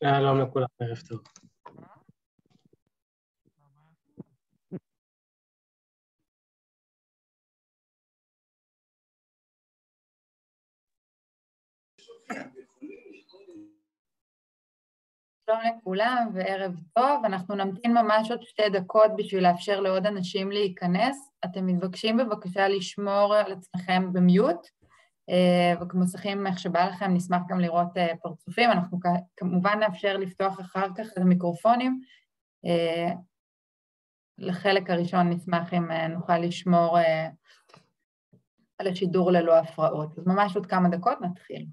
שלום לכולם, ערב טוב. שלום לכולם וערב טוב, אנחנו נמתין ממש עוד 2 דקות בשביל לאפשר לעוד אנשים להיכנס. אתם מתבקשים בבקשה לשמור על עצמכם במיוט, וכמוסכים איך שבא לכם, נשמח גם לראות פרצופים. אנחנו כמובן נאפשר לפתוח אחר כך את המיקרופונים. לחלק הראשון נשמח אם נוכל לשמור על השידור ללא הפרעות. אז ממש עוד כמה דקות נתחיל.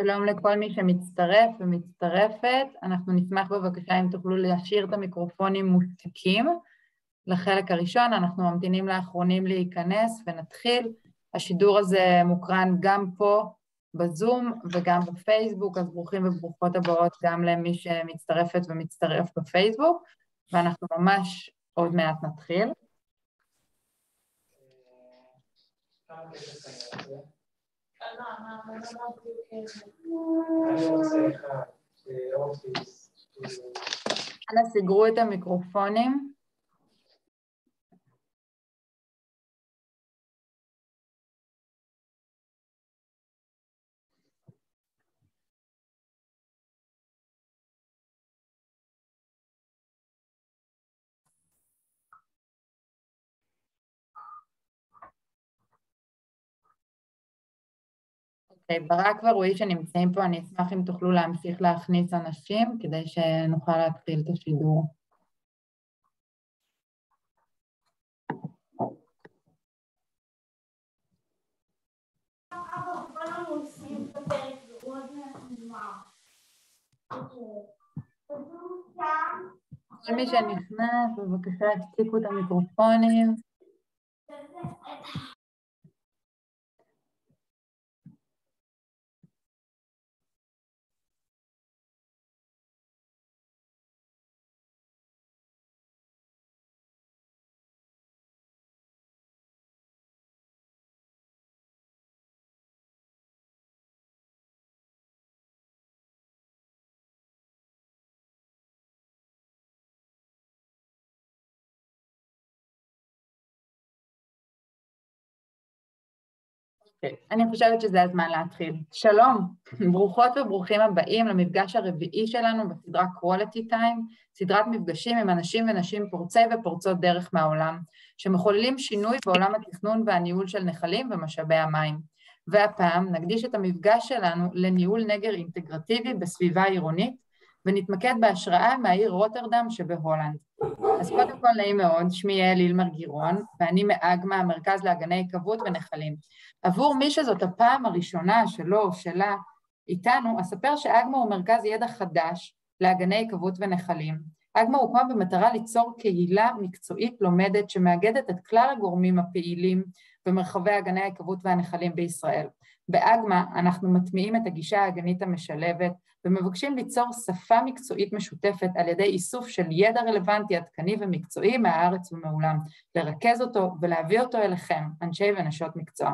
שלום לכל מי שמצטרף ומצטרפת. אנחנו נשמח בבקשה אם תוכלו להשאיר את המיקרופונים מוצקים. לחלק הראשון אנחנו ממתינים לאחרונים להיכנס ונתחיל. השידור הזה מוקרן גם פה בזום וגם בפייסבוק, אז ברוכים וברוכות הבאות גם למי שמצטרפת ומצטרף בפייסבוק, ואנחנו ממש עוד מעט נתחיל. אנא סגרו את המיקרופונים. ברק ורועי שנמצאים פה, אני אשמח אם תוכלו להמשיך להכניס אנשים, כדי שנוכל להתחיל את השידור. כל מי שנכנס, בבקשה תפסיקו את המיקרופונים. אני חושבת שזה הזמן להתחיל. שלום, ברוכות וברוכים הבאים למפגש הרביעי שלנו בסדרה Quality Time, סדרת מפגשים עם אנשים ונשים פורצי ופורצות דרך מהעולם, שמחוללים שינוי בעולם התכנון והניהול של נחלים ומשאבי המים. והפעם נקדיש את המפגש שלנו לניהול נגר אינטגרטיבי בסביבה עירונית, ונתמקד בהשראה מהעיר רוטרדם שבהולנד. אז קודם כל נעים מאוד, שמי יעל אילמר גירון, ואני מאגמה, המרכז להגני עיקבות ונחלים. עבור מי שזאת הפעם הראשונה שלו או שלה איתנו, אספר שאגמה הוא מרכז ידע חדש להגני עיקבות ונחלים. אגמה הוקמה במטרה ליצור קהילה מקצועית לומדת שמאגדת את כלל הגורמים הפעילים במרחבי הגני העיקבות והנחלים בישראל. באגמה אנחנו מטמיעים את הגישה האגנית המשלבת ומבקשים ליצור שפה מקצועית משותפת על ידי איסוף של ידע רלוונטי, עדכני ומקצועי מהארץ ומעולם, לרכז אותו ולהביא אותו אליכם, אנשי ונשות מקצוע.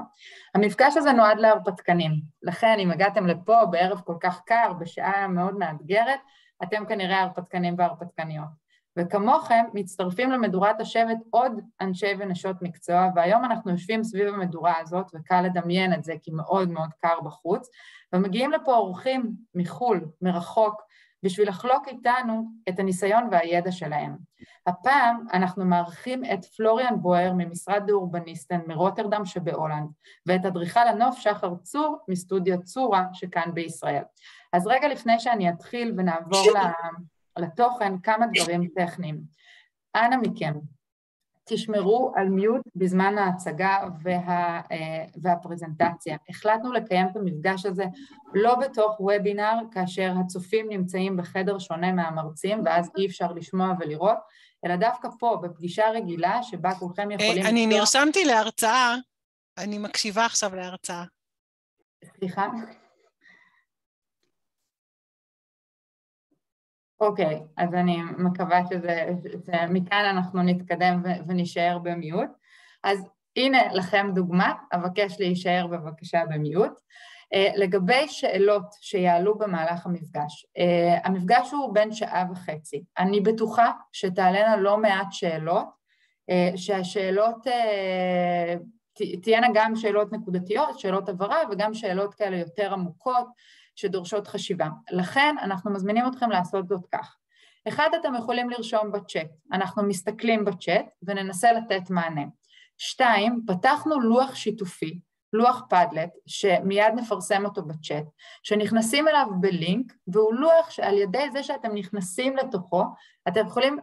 המפגש הזה נועד להרפתקנים, לכן אם הגעתם לפה בערב כל כך קר, בשעה מאוד מאתגרת, אתם כנראה הרפתקנים והרפתקניות. וכמוכם מצטרפים למדורת השבט עוד אנשי ונשות מקצוע, והיום אנחנו יושבים סביב המדורה הזאת, וקל לדמיין את זה כי מאוד מאוד קר בחוץ, ומגיעים לפה אורחים מחול, מרחוק, בשביל לחלוק איתנו את הניסיון והידע שלהם. הפעם אנחנו מארחים את פלוריאן בויאר ממשרד דה-אורבניסטן מרוטרדם שבהולנד, ואת אדריכל הנוף שחר צור מסטודיו צורא שכאן בישראל. אז רגע לפני שאני אתחיל ונעבור לתוכן, כמה דברים טכניים. אנא מכם, תשמרו על מיוט בזמן ההצגה והפרזנטציה. החלטנו לקיים את המפגש הזה לא בתוך וובינר, כאשר הצופים נמצאים בחדר שונה מהמרצים, ואז אי אפשר לשמוע ולראות, אלא דווקא פה, בפגישה רגילה, שבה כולכם יכולים... אני נרשמתי להרצאה, אני מקשיבה עכשיו להרצאה. סליחה? אוקיי, אז אני מקווה מכאן אנחנו נתקדם ונשאר במיוט. אז הנה לכם דוגמה, אבקש להישאר בבקשה במיוט. לגבי שאלות שיעלו במהלך המפגש. המפגש הוא בין 1.5 שעות. אני בטוחה שתעלנה לא מעט שאלות, שהשאלות תהיינה גם שאלות נקודתיות, שאלות הבהרה, וגם שאלות כאלה יותר עמוקות, שדורשות חשיבה. לכן אנחנו מזמינים אתכם לעשות זאת כך. 1, אתם יכולים לרשום בצ'אט. אנחנו מסתכלים בצ'אט וננסה לתת מענה. 2, פתחנו לוח שיתופי, לוח פדלט, שמיד נפרסם אותו בצ'אט, שנכנסים אליו בלינק, והוא לוח שעל ידי זה שאתם נכנסים לתוכו, אתם יכולים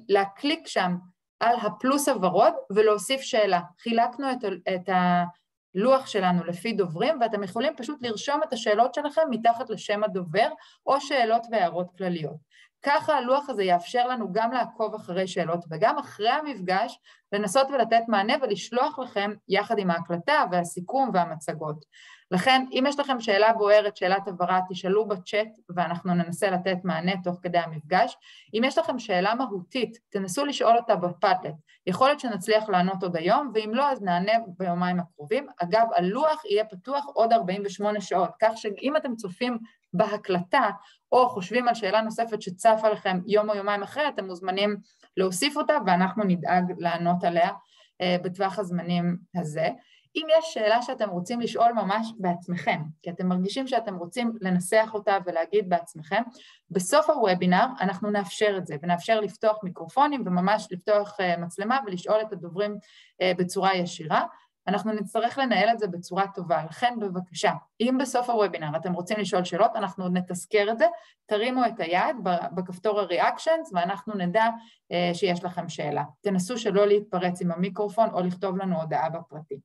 להקליק שם על הפלוס הוורוד ולהוסיף שאלה. חילקנו את הלוח שלנו לפי דוברים, ואתם יכולים פשוט לרשום את השאלות שלכם מתחת לשם הדובר, או שאלות והערות כלליות. ככה הלוח הזה יאפשר לנו גם לעקוב אחרי שאלות, וגם אחרי המפגש, לנסות ולתת מענה ולשלוח לכם יחד עם ההקלטה והסיכום והמצגות. לכן, אם יש לכם שאלה בוערת, שאלת הבהרה, תשאלו בצ'אט, ואנחנו ננסה לתת מענה תוך כדי המפגש. אם יש לכם שאלה מהותית, תנסו לשאול אותה בפדלט. יכול להיות שנצליח לענות עוד היום, ואם לא, אז נענה ביומיים הקרובים. אגב, הלוח יהיה פתוח עוד 48 שעות, כך שאם אתם צופים בהקלטה, או חושבים על שאלה נוספת שצפה לכם יום או יומיים אחרי, אתם מוזמנים להוסיף אותה, ואנחנו נדאג לענות עליה בטווח הזמנים הזה. אם יש שאלה שאתם רוצים לשאול ממש בעצמכם, כי אתם מרגישים שאתם רוצים לנסח אותה ולהגיד בעצמכם, בסוף הוובינר אנחנו נאפשר את זה, ונאפשר לפתוח מיקרופונים וממש לפתוח מצלמה ולשאול את הדוברים בצורה ישירה. אנחנו נצטרך לנהל את זה בצורה טובה, לכן בבקשה, אם בסוף הוובינר אתם רוצים לשאול שאלות, אנחנו נתזכר את זה, תרימו את היד בכפתור הריאקשנס, ואנחנו נדע שיש לכם שאלה. תנסו שלא להתפרץ עם המיקרופון, או לכתוב לנו הודעה בפרטי.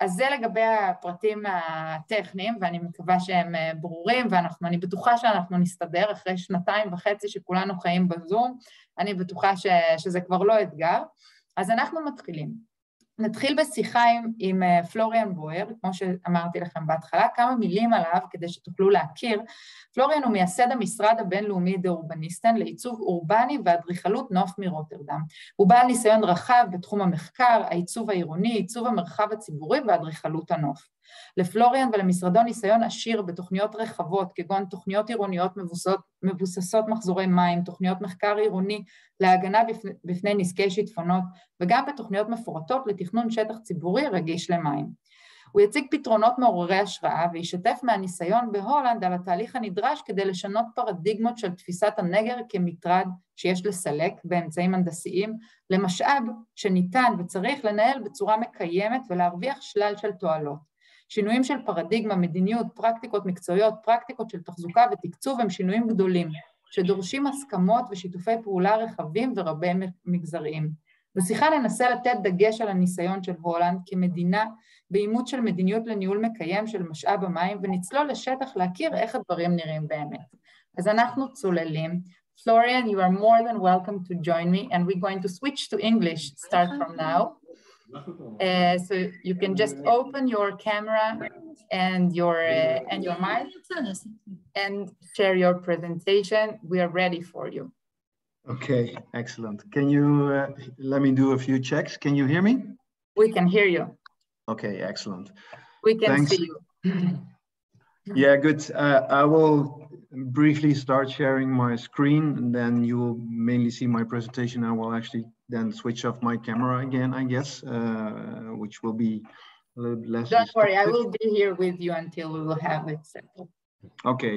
אז זה לגבי הפרטים הטכניים, ואני מקווה שהם ברורים, ואני בטוחה שאנחנו נסתדר אחרי 2.5 שכולנו חיים בזום, אני בטוחה שזה כבר לא אתגר. אז אנחנו מתחילים. נתחיל בשיחה עם פלוריאן בויאר, כמו שאמרתי לכם בהתחלה, כמה מילים עליו כדי שתוכלו להכיר. פלוריאן הוא מייסד המשרד הבינלאומי דה-אורבניסטן לעיצוב אורבני ואדריכלות נוף מרוטרדם. הוא בעל ניסיון רחב בתחום המחקר, העיצוב העירוני, עיצוב המרחב הציבורי ואדריכלות הנוף. לפלוריאן ולמשרדו ניסיון עשיר בתוכניות רחבות, כגון תוכניות עירוניות מבוססות מחזורי מים, תוכניות מחקר עירוני להגנה בפני נזקי שיטפונות, וגם בתוכניות מפורטות לתכנון שטח ציבורי רגיש למים. הוא יציג פתרונות מעוררי השראה וישתף מהניסיון בהולנד על התהליך הנדרש כדי לשנות פרדיגמות של תפיסת הנגר כמטרד שיש לסלק באמצעים הנדסיים, למשאב שניתן וצריך לנהל בצורה מקיימת ולהרוויח שלל של תועלות. שינויים של פרדיגמה, מדיניות, פרקטיקות מקצועיות, פרקטיקות של תחזוקה ותקצוב הם שינויים גדולים, שדורשים הסכמות ושיתופי פעולה רחבים ורבי מגזריים. בשיחה ננסה לתת דגש על הניסיון של הולנד כמדינה באימוץ של מדיניות לניהול מקיים של משאב המים, ונצלול לשטח להכיר איך הדברים נראים באמת. אז אנחנו צוללים. Florian, you are more than welcome to join me, and we're going to switch to English, start from now. So you can just open your camera and your mic and share your presentation. We are ready for you. Okay, excellent. Can you let me do a few checks? Can you hear me? We can hear you. Okay, excellent. We can Thanks. see you. Yeah, good. I will briefly start sharing my screen, and then you will mainly see my presentation. I will actually then switch off my camera again, I guess, which will be a little bit less. Don't worry, I will be here with you until we will have it settled. Okay.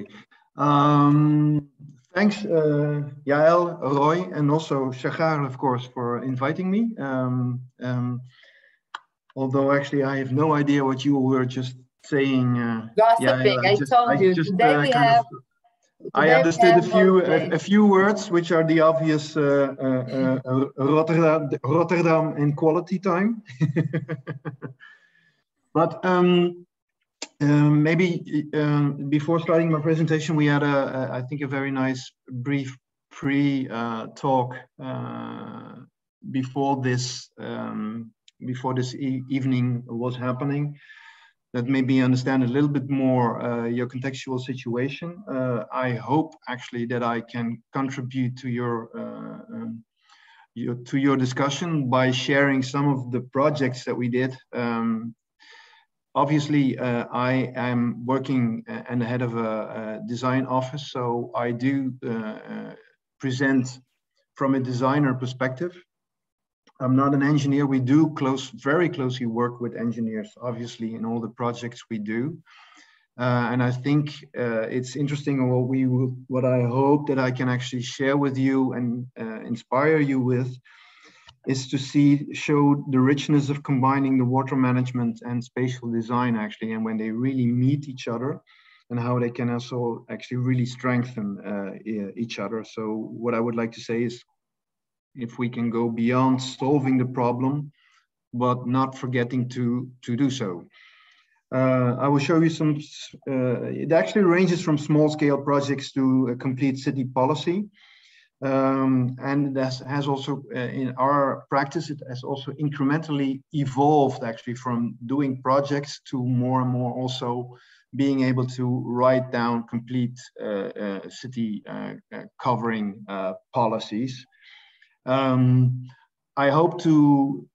Thanks, Yael, Roy, and also Shagar, of course, for inviting me. Although actually I have no idea what you were just saying. Gossiping, yeah, I told you. Today we have I understood a few words, which are the obvious Rotterdam and quality time. But maybe before starting my presentation, we had I think a very nice brief pre-talk before this evening was happening. That made me understand a little bit more your contextual situation. I hope actually that I can contribute to your discussion by sharing some of the projects that we did. Obviously, I am working and the head of a design office, so I do present from a designer perspective. I'm not an engineer. We do very closely work with engineers, obviously, in all the projects we do. And I think it's interesting what I hope that I can actually share with you and inspire you with is to show the richness of combining the water management and spatial design actually, and when they really meet each other and how they can also actually really strengthen each other. So what I would like to say is, if we can go beyond solving the problem, but not forgetting to do so. I will show you some, it actually ranges from small scale projects to a complete city policy. And that has also, in our practice, it has also incrementally evolved actually from doing projects to more and more also being able to write down complete city covering policies. I hope to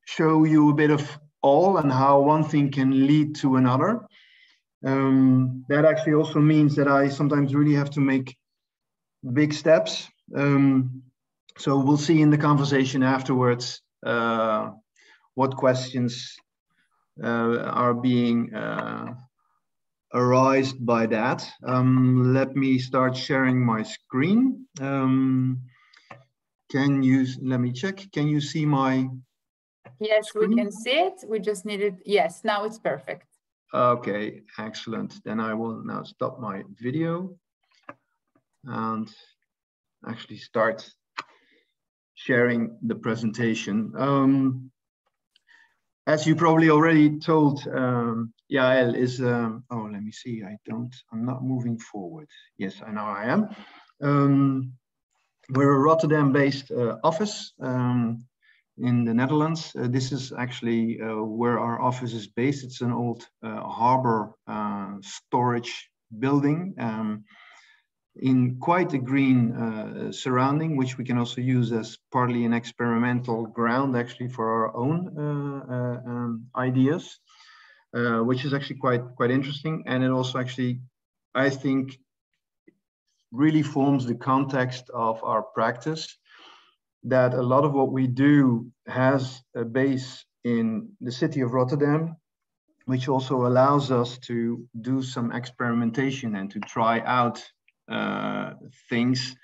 show you a bit of all and how one thing can lead to another. That actually also means that I sometimes really have to make big steps. So we'll see in the conversation afterwards what questions are being arised by that. Let me start sharing my screen. Let me check. Can you see my Yes, screen? we can see it. We just needed, yes, now it's perfect. Okay, excellent. Then I will now stop my video and actually start sharing the presentation. As you probably already told, Yael is, oh, let me see, I'm not moving forward. Yes, I know I am. We're a Rotterdam-based office in the Netherlands. This is actually where our office is based. It's an old harbor storage building in quite a green surrounding, which we can also use as partly an experimental ground actually for our own ideas, which is actually quite interesting. And it also actually, I think, really forms the context of our practice, that a lot of what we do has a base in the city of Rotterdam, which also allows us to do some experimentation and to try out things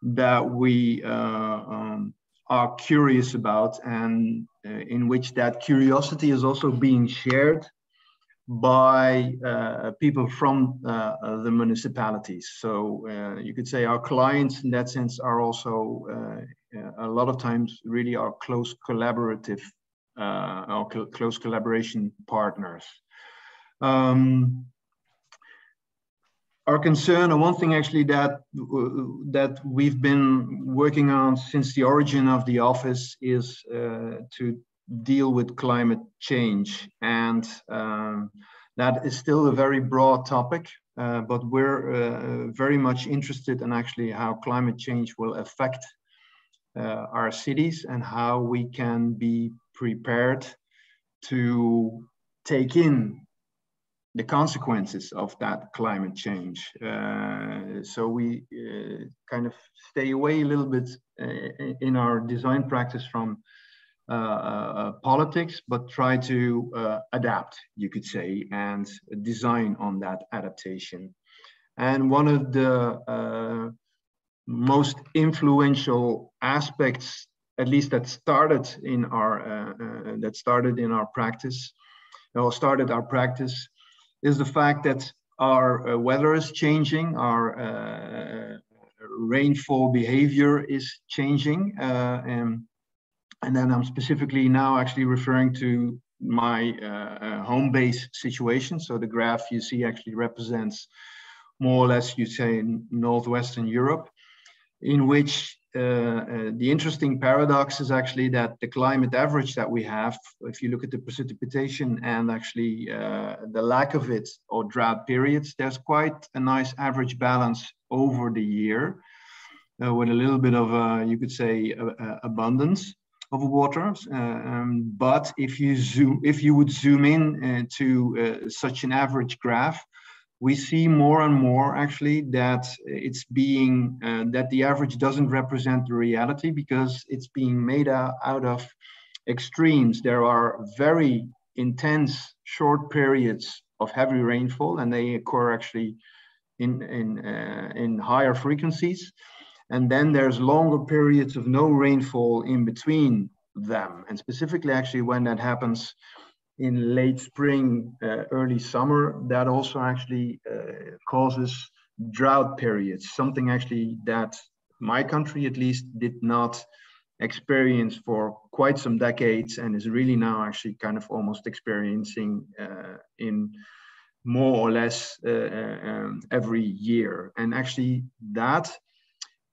that we are curious about, and in which that curiosity is also being shared by people from the municipalities. So you could say our clients in that sense are also a lot of times really our close collaborative or close collaboration partners. Our concern, and one thing actually that we've been working on since the origin of the office, is to deal with climate change, and that is still a very broad topic, but we're very much interested in actually how climate change will affect our cities and how we can be prepared to take in the consequences of that climate change. So we kind of stay away a little bit in our design practice from politics, but try to adapt, you could say, and design on that adaptation. And one of the most influential aspects, at least that started in our practice, or started our practice, is the fact that our weather is changing, our rainfall behavior is changing. And then I'm specifically now actually referring to my home base situation. So the graph you see actually represents more or less, you say, Northwestern Europe, in which the interesting paradox is actually that the climate average that we have, if you look at the precipitation and actually the lack of it or drought periods, there's quite a nice average balance over the year with a little bit of, you could say, abundance of water. But if you would zoom in to such an average graph, we see more and more actually that it's being, that the average doesn't represent the reality because it's being made out of extremes. There are very intense short periods of heavy rainfall, and they occur actually in higher frequencies. And then there's longer periods of no rainfall in between them. And specifically actually when that happens in late spring, early summer, that also actually causes drought periods, something actually that my country at least did not experience for quite some decades and is really now actually kind of almost experiencing in more or less every year. And actually that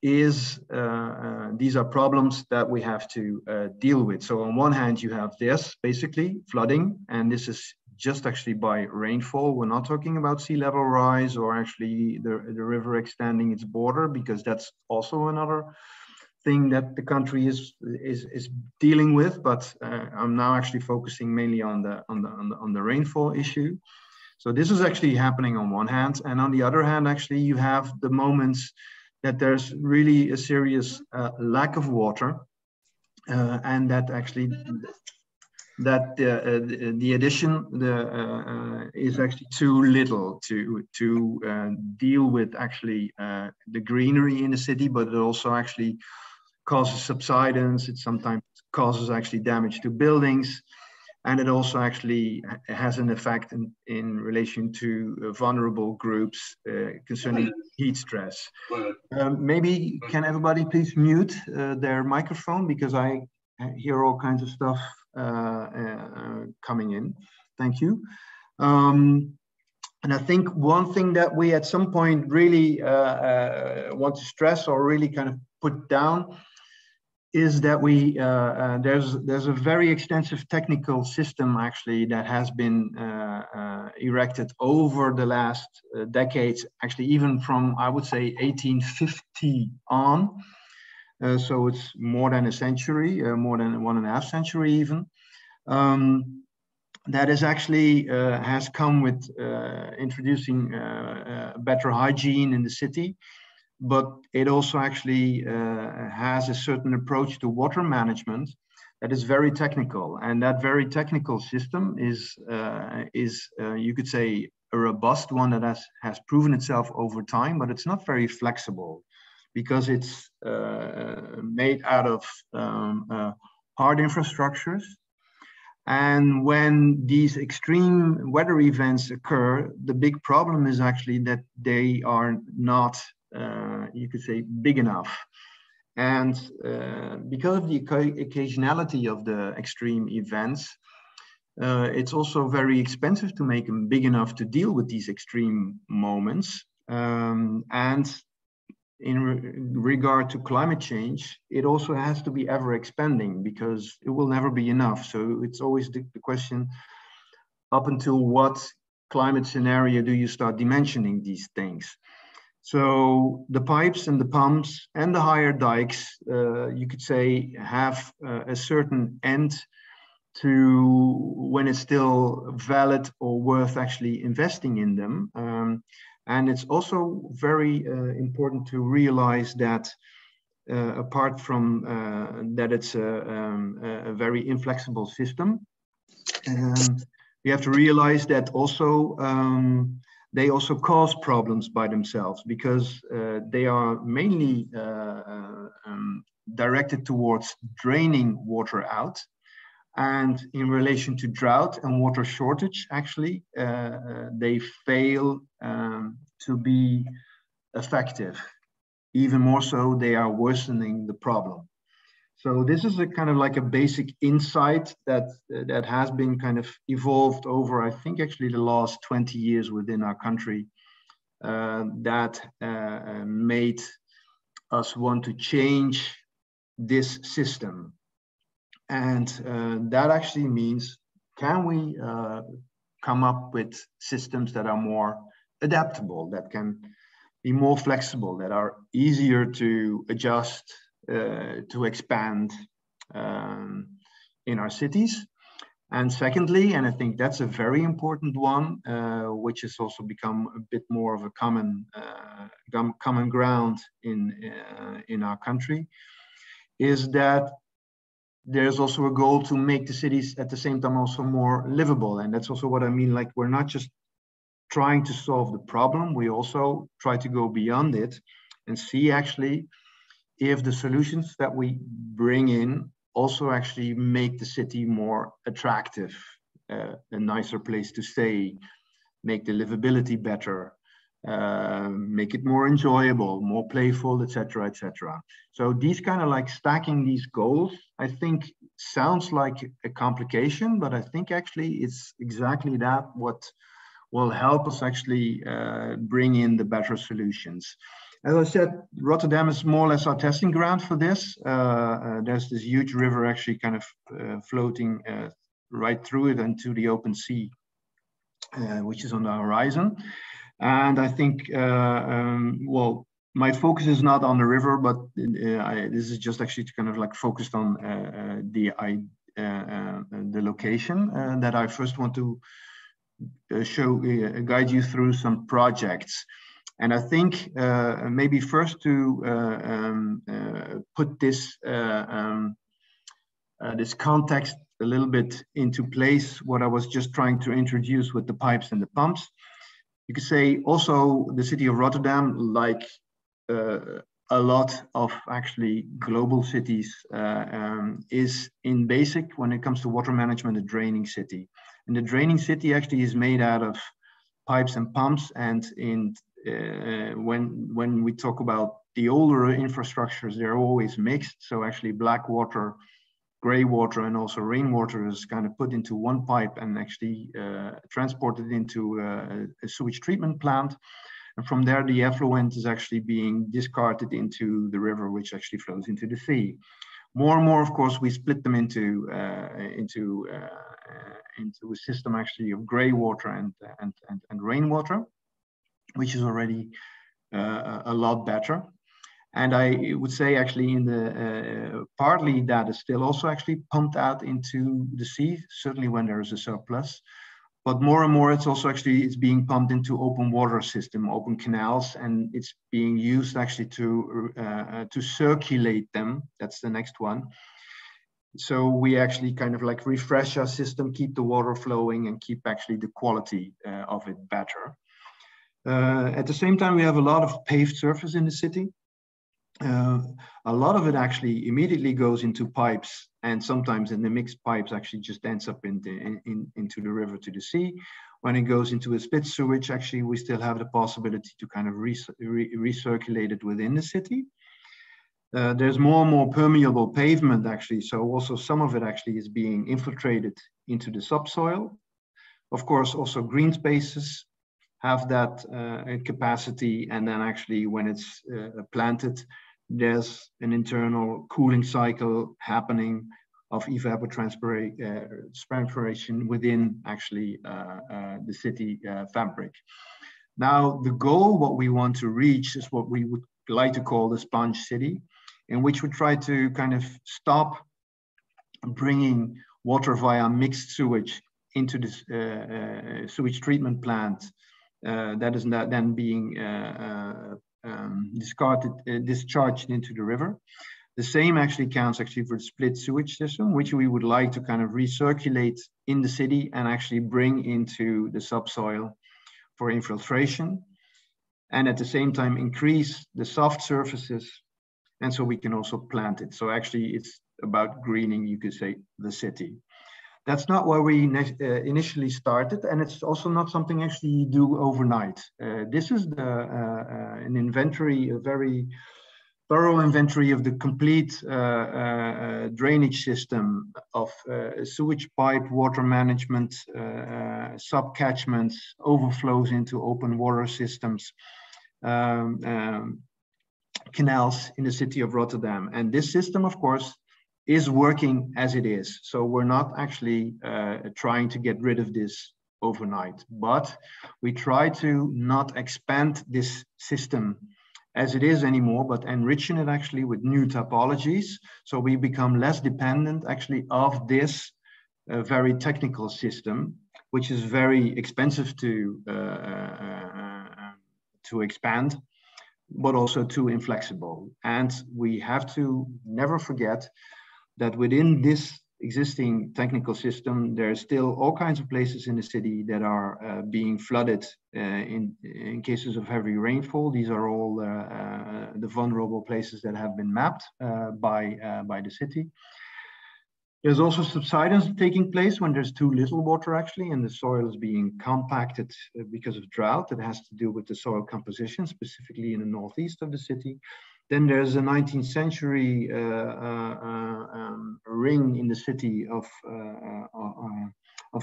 is, these are problems that we have to deal with. So on one hand, you have this, basically flooding, and this is just actually by rainfall. We're not talking about sea level rise or actually the river extending its border, because that's also another thing that the country is dealing with. But I'm now actually focusing mainly on the rainfall issue. So this is actually happening on one hand, and on the other hand, actually you have the moments that there's really a serious lack of water, and that actually the addition is actually too little to deal with actually the greenery in the city, but it also actually causes subsidence. It sometimes causes actually damage to buildings. And it also actually has an effect in relation to vulnerable groups concerning heat stress. Maybe can everybody please mute their microphone, because I hear all kinds of stuff coming in. Thank you. And I think one thing that we at some point really want to stress or really kind of put down is that we there's a very extensive technical system actually that has been erected over the last decades, actually even from, I would say, 1850 on. So it's more than a century, more than 1.5 century even. That is actually has come with introducing better hygiene in the city. But it also actually has a certain approach to water management that is very technical, and that very technical system is you could say a robust one that has proven itself over time, but it's not very flexible because it's made out of hard infrastructures. And when these extreme weather events occur, the big problem is actually that they are not you could say big enough, and because of the occasionality of the extreme events, it's also very expensive to make them big enough to deal with these extreme moments. And in regard to climate change, it also has to be ever expanding because it will never be enough. So it's always the question, up until what climate scenario do you start dimensioning these things? So the pipes and the pumps and the higher dikes, you could say, have a certain end to when it's still valid or worth actually investing in them. And it's also very important to realize that apart from that it's a very inflexible system, we have to realize that also they also cause problems by themselves because they are mainly directed towards draining water out. And in relation to drought and water shortage, actually, they fail to be effective. Even more so, they are worsening the problem. So this is a kind of like a basic insight that has been kind of evolved over, I think, actually the last 20 years within our country, that made us want to change this system. And that actually means, can we come up with systems that are more adaptable, that can be more flexible, that are easier to adjust, to expand in our cities? And secondly, and I think that's a very important one, which has also become a bit more of a common ground in our country, is that there's also a goal to make the cities at the same time also more livable. And that's also what I mean, like we're not just trying to solve the problem, we also try to go beyond it and see actually if the solutions that we bring in also actually make the city more attractive, a nicer place to stay, make the livability better, make it more enjoyable, more playful, etc., etc. So these kind of like stacking these goals, I think sounds like a complication, but I think actually it's exactly that what will help us actually bring in the better solutions. As I said, Rotterdam is more or less our testing ground for this. There's this huge river actually kind of floating right through it into the open sea, which is on the horizon. And I think, well, my focus is not on the river, but this is just actually to kind of like focused on the location that I first want to guide you through some projects. And I think maybe first to put this this context a little bit into place, what I was just trying to introduce with the pipes and the pumps. You could say also the city of Rotterdam, like a lot of actually global cities, is in basic, when it comes to water management, a draining city. And the draining city actually is made out of pipes and pumps. And in when we talk about the older infrastructures, they're always mixed. So actually black water, gray water, and also rainwater is kind of put into one pipe and actually transported into a sewage treatment plant. And from there, the effluent is actually being discarded into the river, which actually flows into the sea. More and more, of course, we split them into a system actually of gray water and rainwater, which is already a lot better. And I would say actually in the partly that is still also actually pumped out into the sea, certainly when there is a surplus. But more and more, it's also actually, it's being pumped into open water system, open canals, and it's being used actually to circulate them. That's the next one. So we actually kind of like refresh our system, keep the water flowing, and keep actually the quality of it better. At the same time, we have a lot of paved surface in the city. A lot of it actually immediately goes into pipes, and sometimes in the mixed pipes actually just ends up into the river to the sea. When it goes into a split sewage, actually we still have the possibility to kind of recirculate it within the city. There's more and more permeable pavement actually, so also some of it actually is being infiltrated into the subsoil. Of course, also green spaces have that capacity, and then actually when it's planted, there's an internal cooling cycle happening of evapotranspiration within actually the city fabric. Now, the goal, what we want to reach, is what we would like to call the sponge city, in which we try to kind of stop bringing water via mixed sewage into this sewage treatment plant that is not then being discharged into the river. The same actually counts actually for the split sewage system, which we would like to kind of recirculate in the city and actually bring into the subsoil for infiltration, and at the same time increase the soft surfaces, and so we can also plant it. So actually it's about greening, you could say, the city. That's not where we initially started, and it's also not something actually you do overnight. This is an inventory, a very thorough inventory of the complete drainage system of sewage pipe, water management, sub-catchments, overflows into open water systems, canals in the city of Rotterdam. And this system, of course, is working as it is. So we're not actually trying to get rid of this overnight, but we try to not expand this system as it is anymore, but enriching it actually with new topologies. So we become less dependent actually of this very technical system, which is very expensive to expand, but also too inflexible. And we have to never forget that within this existing technical system, there are still all kinds of places in the city that are being flooded in cases of heavy rainfall. These are all the vulnerable places that have been mapped by the city. There's also subsidence taking place when there's too little water actually, and the soil is being compacted because of drought. That has to do with the soil composition, specifically in the northeast of the city. Then there's a 19th century ring in the city of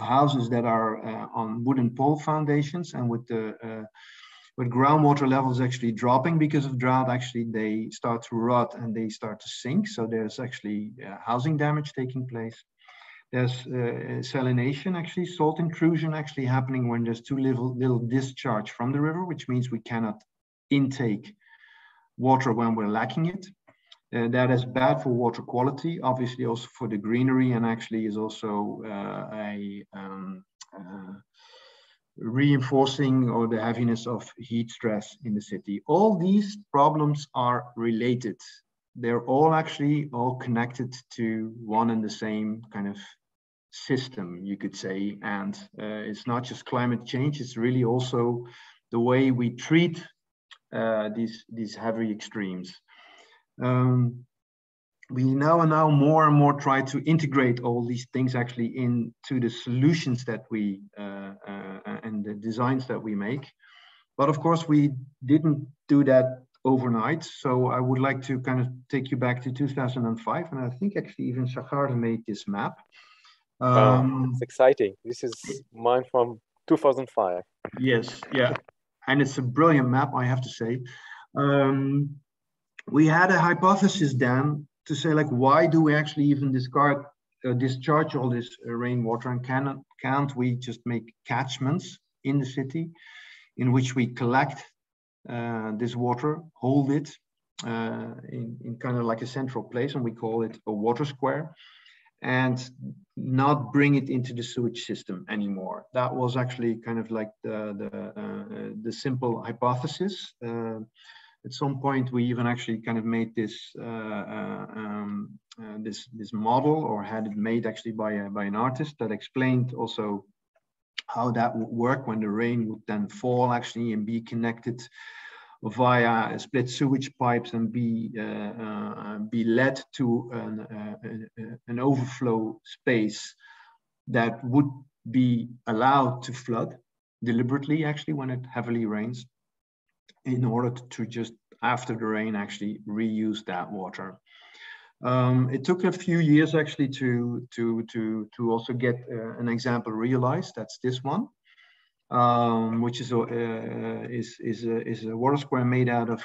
houses that are on wooden pole foundations, and with groundwater levels actually dropping because of drought, actually they start to rot and they start to sink. So there's actually housing damage taking place. There's salination, actually salt intrusion actually happening when there's too little discharge from the river, which means we cannot intake water when we're lacking it. That is bad for water quality, obviously also for the greenery, and actually is also reinforcing or the heaviness of heat stress in the city. All these problems are related. They're all actually all connected to one and the same kind of system, you could say. And it's not just climate change, it's really also the way we treat these heavy extremes. We now more and more try to integrate all these things actually into the solutions that we and the designs that we make. But of course, we didn't do that overnight. So I would like to kind of take you back to 2005, and I think actually even Shachar made this map. It's exciting. This is mine from 2005. Yes, yeah. And it's a brilliant map, I have to say. We had a hypothesis then to say, like, why do we actually even discharge all this rainwater, and can't we just make catchments in the city in which we collect this water, hold it in kind of like a central place, and we call it a water square, and not bring it into the sewage system anymore. That was actually kind of like the simple hypothesis. At some point, we even actually kind of made this this model, or had it made actually by an artist that explained also how that would work when the rain would then fall actually and be connected via split sewage pipes and be led to an overflow space that would be allowed to flood deliberately actually when it heavily rains, in order to just after the rain actually reuse that water. It took a few years actually to also get an example realized. That's this one. Which is a water square made out of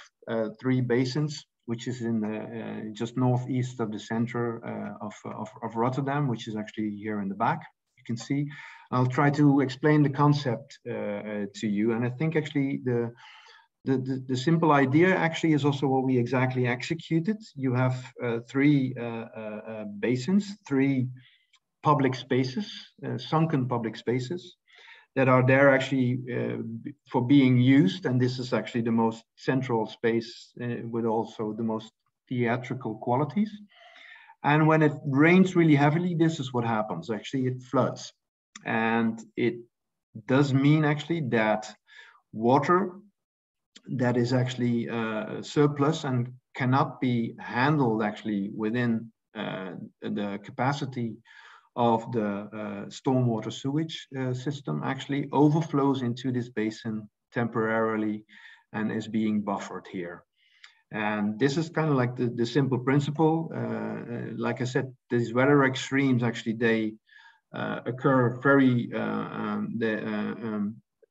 3 basins, which is in just northeast of the center of Rotterdam, which is actually here in the back. You can see. I'll try to explain the concept to you, and I think actually the simple idea actually is also what we exactly executed. You have 3 basins, 3 public spaces, sunken public spaces, that are there actually for being used. And this is actually the most central space with also the most theatrical qualities. And when it rains really heavily, this is what happens. Actually, it floods. And it does mean actually that water that is actually surplus and cannot be handled actually within the capacity of the stormwater sewage system actually overflows into this basin temporarily and is being buffered here. And this is kind of like the simple principle. Like I said, these weather extremes actually, they occur very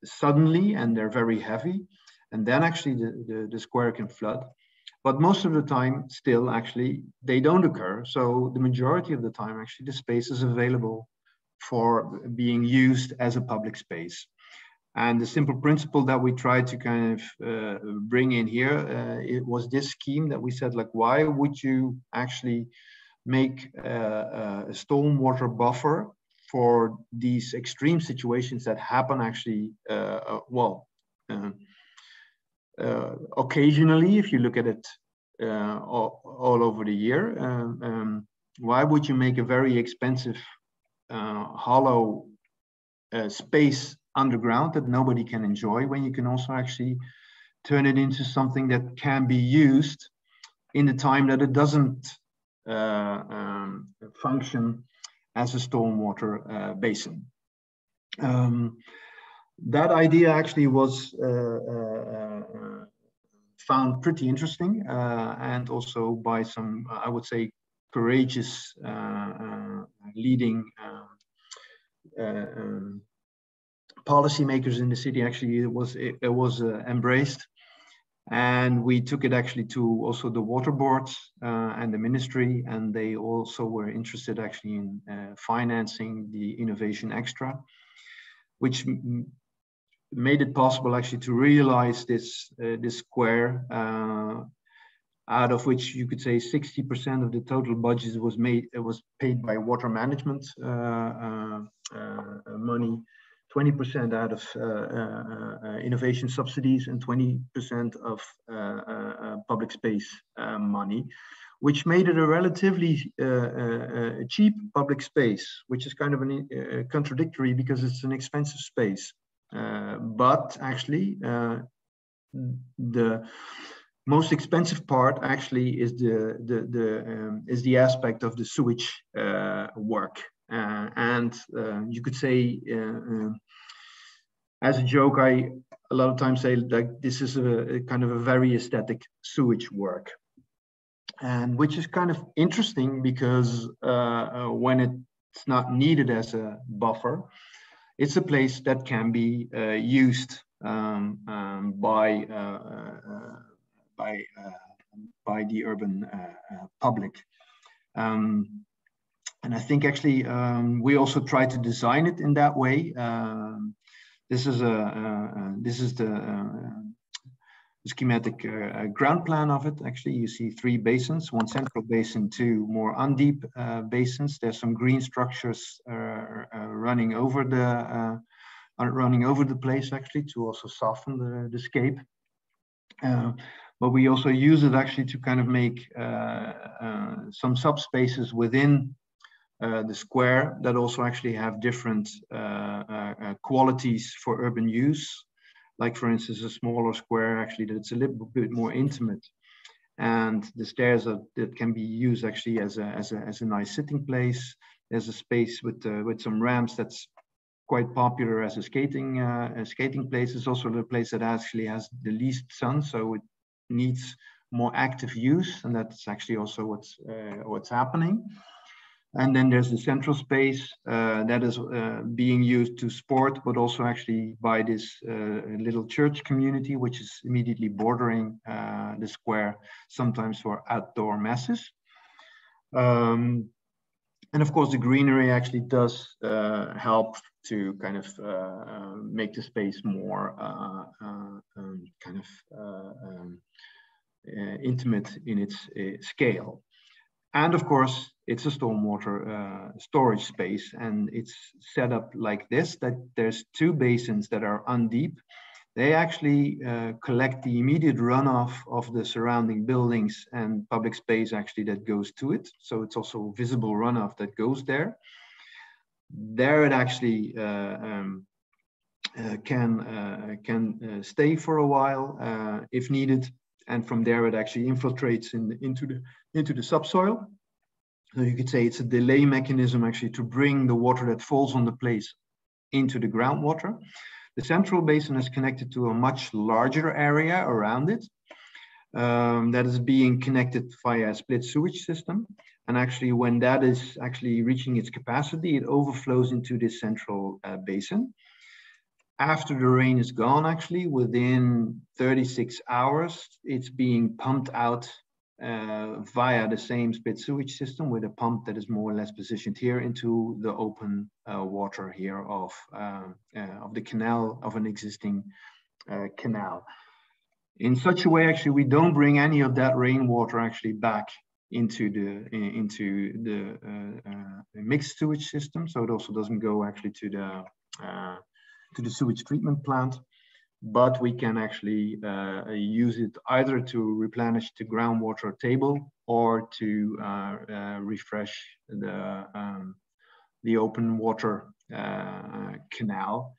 suddenly, and they're very heavy. And then actually the square can flood. But most of the time, still, actually, they don't occur. So the majority of the time, actually, the space is available for being used as a public space. And the simple principle that we tried to kind of bring in here, it was this scheme that we said, like, why would you actually make a stormwater buffer for these extreme situations that happen actually, occasionally, if you look at it all over the year? Why would you make a very expensive hollow space underground that nobody can enjoy, when you can also actually turn it into something that can be used in the time that it doesn't function as a stormwater basin? That idea actually was found pretty interesting, and also by some, I would say, courageous leading policymakers in the city. Actually, it was embraced, and we took it actually to also the water boards and the ministry, and they also were interested actually in financing the innovation extra, which made it possible actually to realize this square, out of which you could say 60% of the total budget was paid by water management money, 20% out of innovation subsidies, and 20% of public space money, which made it a relatively cheap public space, which is kind of contradictory because it's an expensive space. But actually, the most expensive part actually is the aspect of the sewage work, and you could say, as a joke, I a lot of times say like this is a kind of a very aesthetic sewage work, and which is kind of interesting because when it's not needed as a buffer, it's a place that can be used by the urban public. And I think actually we also try to design it in that way. This is the schematic ground plan of it. Actually, you see 3 basins: one central basin, 2 more undeep basins. There's some green structures running over the place actually to also soften the scape. But we also use it actually to kind of make some subspaces within the square that also actually have different qualities for urban use. Like, for instance, a smaller square actually that's a little bit more intimate, and the stairs that can be used actually as a nice sitting place. There's a space with some ramps that's quite popular as a skating place. It's also the place that actually has the least sun, so it needs more active use, and that's actually also what's happening. And then there's the central space that is being used to sport, but also actually by this little church community, which is immediately bordering the square, sometimes for outdoor masses. And of course, the greenery actually does help to kind of make the space more intimate in its scale. And of course, it's a stormwater storage space, and it's set up like this, that there's 2 basins that are undeep. They actually collect the immediate runoff of the surrounding buildings and public space actually that goes to it. So it's also visible runoff that goes there. There it actually can stay for a while if needed. And from there, it actually infiltrates into the subsoil. So you could say it's a delay mechanism actually to bring the water that falls on the place into the groundwater. The central basin is connected to a much larger area around it that is being connected via a split sewage system. And actually, when that is actually reaching its capacity, it overflows into this central basin. After the rain is gone, actually, within 36 hours, it's being pumped out via the same split sewage system with a pump that is more or less positioned here into the open water here of the canal, of an existing canal. In such a way, actually, we don't bring any of that rainwater actually back into the mixed sewage system, so it also doesn't go actually to the sewage treatment plant, but we can actually use it either to replenish the groundwater table or to refresh the open water canal,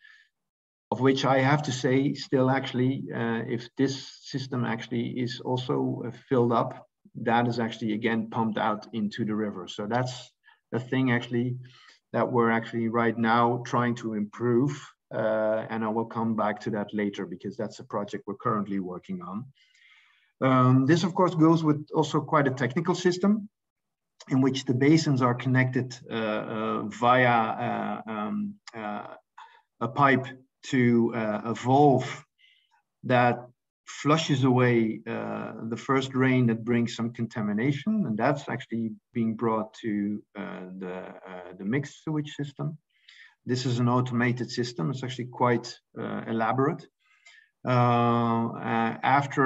of which I have to say still actually, if this system actually is also filled up, that is actually again pumped out into the river. So that's a thing actually that we're actually right now trying to improve. And I will come back to that later because that's a project we're currently working on. This of course goes with also quite a technical system in which the basins are connected via a pipe to a valve that flushes away the first rain that brings some contamination, and that's actually being brought to the mixed sewage system. This is an automated system. It's actually quite elaborate. After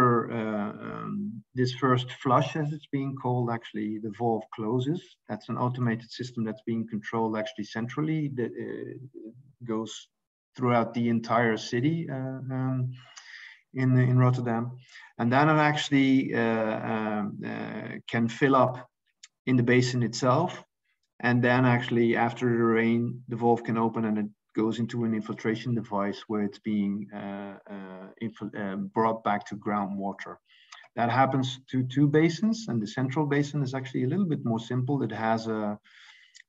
this first flush, as it's being called, actually the valve closes. That's an automated system that's being controlled actually centrally. That goes throughout the entire city in Rotterdam, and then it actually can fill up in the basin itself. And then actually after the rain, the valve can open and it goes into an infiltration device where it's being brought back to groundwater. That happens to two basins, and the central basin is actually a little bit more simple. It has a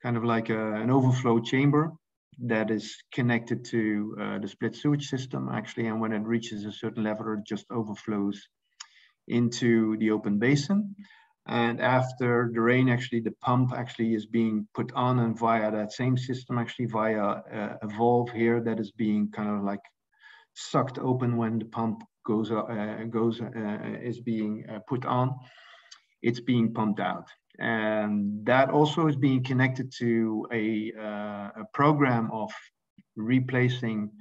kind of like an overflow chamber that is connected to the split sewage system actually, and when it reaches a certain level, it just overflows into the open basin. And after the rain, actually, the pump actually is being put on, and via that same system, actually via a valve here that is being kind of like sucked open when the pump is being put on, it's being pumped out. And that also is being connected to a program of replacing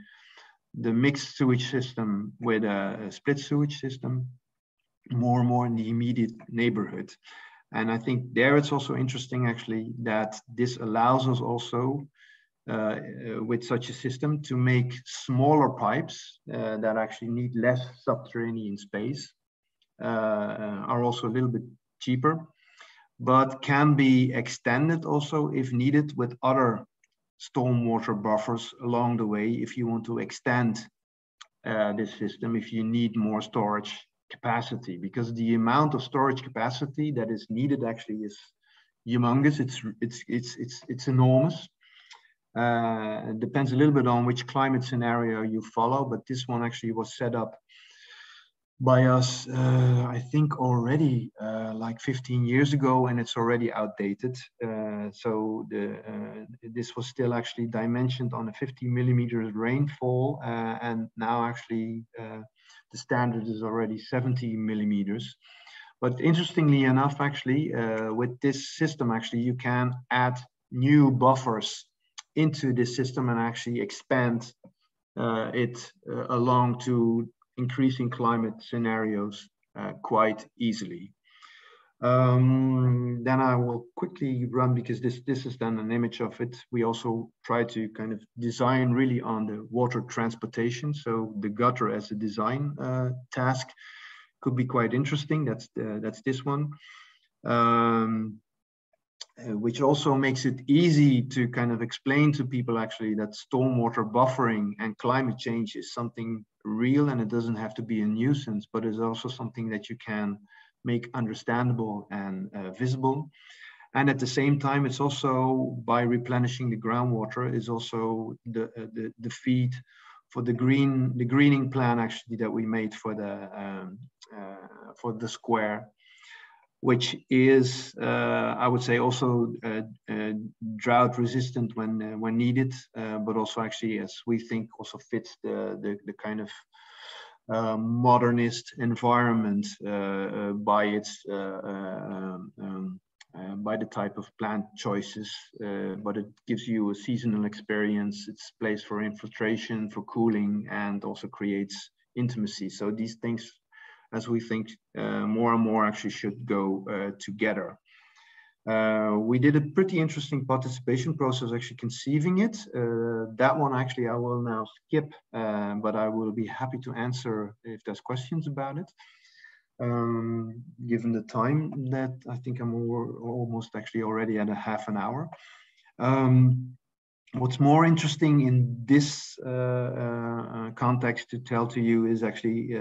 the mixed sewage system with a split sewage system, more and more in the immediate neighborhood. And I think there it's also interesting actually that this allows us also with such a system to make smaller pipes that actually need less subterranean space, are also a little bit cheaper, but can be extended also if needed with other stormwater buffers along the way if you want to extend this system, if you need more storage capacity, because the amount of storage capacity that is needed actually is humongous. It's enormous. It depends a little bit on which climate scenario you follow, but this one actually was set up by us, I think already like 15 years ago, and it's already outdated. So this was still actually dimensioned on a 50 millimeters rainfall, and now actually the standard is already 70 millimeters. But interestingly enough, actually, with this system, actually, you can add new buffers into this system and actually expand it along to increasing climate scenarios quite easily. Then I will quickly run, because this is then an image of it. We also try to kind of design really on the water transportation. So the gutter as a design task could be quite interesting. That's this one, which also makes it easy to kind of explain to people actually that stormwater buffering and climate change is something real, and it doesn't have to be a nuisance, but it's also something that you can make understandable and visible. And at the same time, it's also by replenishing the groundwater is also the feed for the greening plan actually that we made for the square, which is I would say also drought resistant when needed, but also actually, as we think, also fits the kind of modernist environment by its by the type of plant choices, but it gives you a seasonal experience. It's place for infiltration, for cooling, and also creates intimacy. So these things, as we think, more and more actually should go together. We did a pretty interesting participation process actually conceiving it. That one actually I will now skip, but I will be happy to answer if there's questions about it. Given the time that I think I'm almost actually already at a half an hour. What's more interesting in this context to tell to you is actually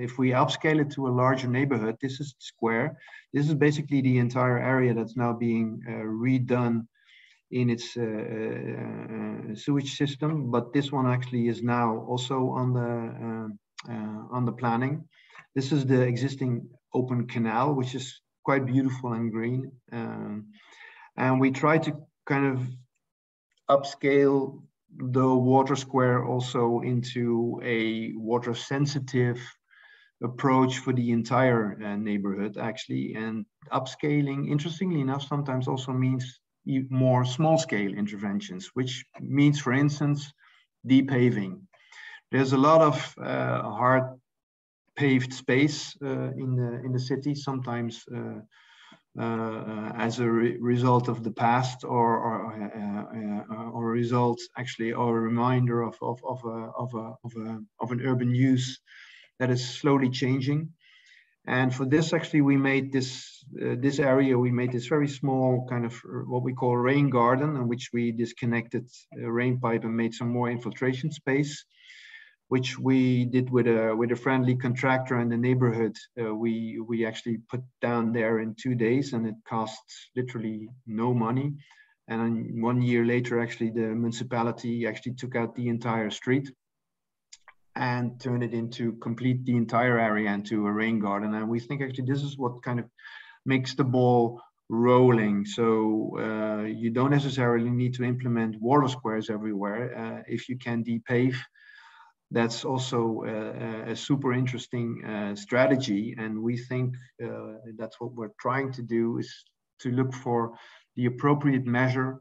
if we upscale it to a larger neighborhood, this is square. This is basically the entire area that's now being redone in its sewage system, but this one actually is now also on the planning. This is the existing open canal, which is quite beautiful and green. And we try to kind of upscale the water square also into a water sensitive approach for the entire neighborhood actually. And upscaling, interestingly enough, sometimes also means more small scale interventions, which means, for instance, depaving. There's a lot of hard paved space in the city, sometimes as a result of the past, or a result actually, or a reminder of an urban use that is slowly changing. And for this, actually, we made this area. We made this very small kind of what we call rain garden, in which we disconnected a rain pipe and made some more infiltration space, which we did with a friendly contractor in the neighborhood. We actually put down there in 2 days, and it costs literally no money. And then 1 year later, actually, the municipality actually took out the entire street and turned it into complete the entire area into a rain garden. And we think actually this is what kind of makes the ball rolling. So you don't necessarily need to implement water squares everywhere. If you can depave, that's also a super interesting strategy. And we think that's what we're trying to do, is to look for the appropriate measure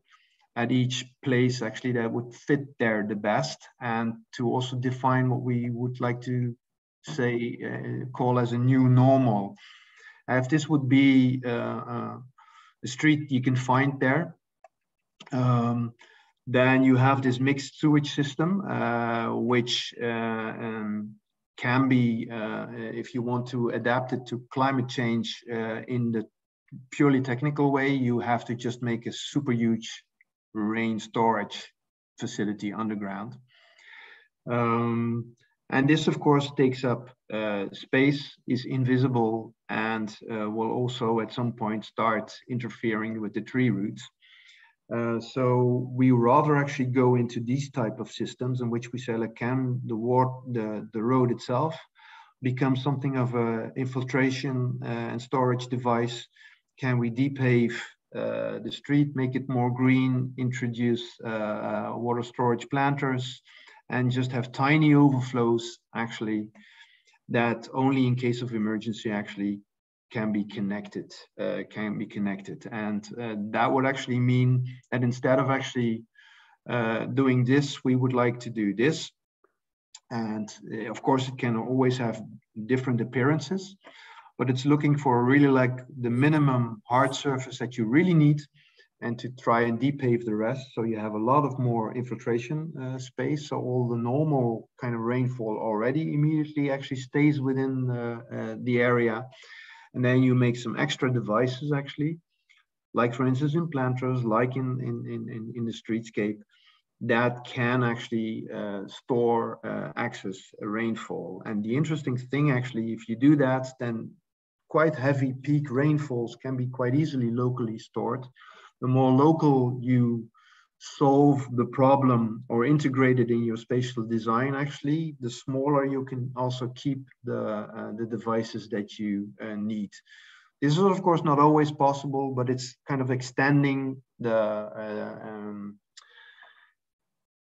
at each place actually that would fit there the best, and to also define what we would like to say, call as a new normal. If this would be a street you can find there, then you have this mixed sewage system, which can be, if you want to adapt it to climate change in the purely technical way, you have to just make a super huge rain storage facility underground. And this, of course, takes up space, is invisible, and will also at some point start interfering with the tree roots. So we rather actually go into these type of systems in which we say, like, can the road itself become something of a infiltration and storage device? Can we depave the street, make it more green, introduce water storage planters, and just have tiny overflows actually that only in case of emergency actually can be connected. And that would actually mean that instead of actually doing this, we would like to do this. And of course, it can always have different appearances, but it's looking for really like the minimum hard surface that you really need, and to try and depave the rest. So you have a lot of more infiltration space. So all the normal kind of rainfall already immediately actually stays within the area. And then you make some extra devices actually, like for instance in planters, like in the streetscape, that can actually store access rainfall. And the interesting thing actually, if you do that, then quite heavy peak rainfalls can be quite easily locally stored. The more local you solve the problem or integrate it in your spatial design, actually, the smaller you can also keep the devices that you need. This is of course not always possible, but it's kind of extending the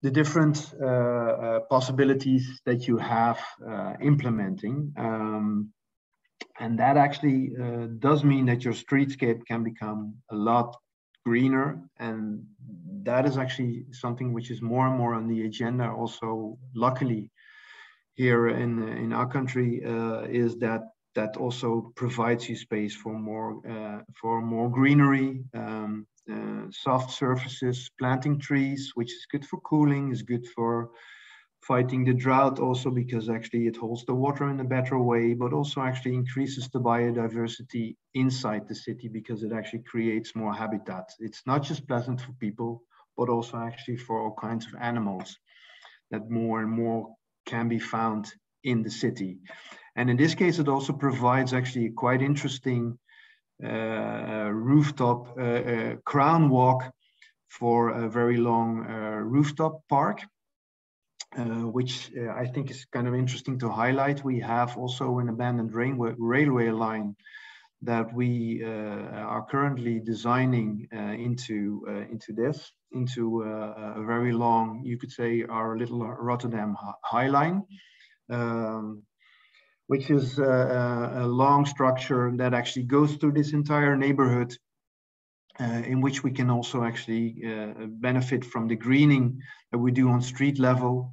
different possibilities that you have implementing. And that actually does mean that your streetscape can become a lot greener, and that is actually something which is more and more on the agenda also, luckily, here in our country, is that also provides you space for more greenery, soft surfaces, planting trees, which is good for cooling, is good for fighting the drought also, because actually it holds the water in a better way, but also actually increases the biodiversity inside the city because it actually creates more habitat. It's not just pleasant for people, but also actually for all kinds of animals that more and more can be found in the city. And in this case, it also provides actually a quite interesting rooftop crown walk for a very long rooftop park. Which I think is kind of interesting to highlight. We have also an abandoned railway line that we are currently designing into a very long, you could say, our little Rotterdam High Line, which is a long structure that actually goes through this entire neighborhood, in which we can also actually benefit from the greening that we do on street level,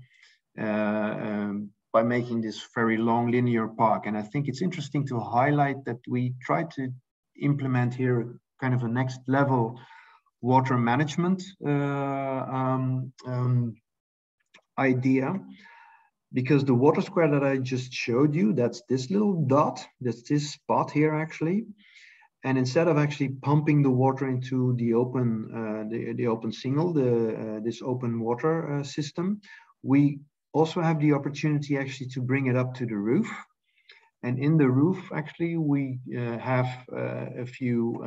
by making this very long linear park. And I think it's interesting to highlight that we try to implement here kind of a next level water management idea, because the water square that I just showed you, that's this little dot, that's this spot here actually. And instead of actually pumping the water into the open single, this open water system, we also have the opportunity actually to bring it up to the roof. And in the roof, actually, we have a few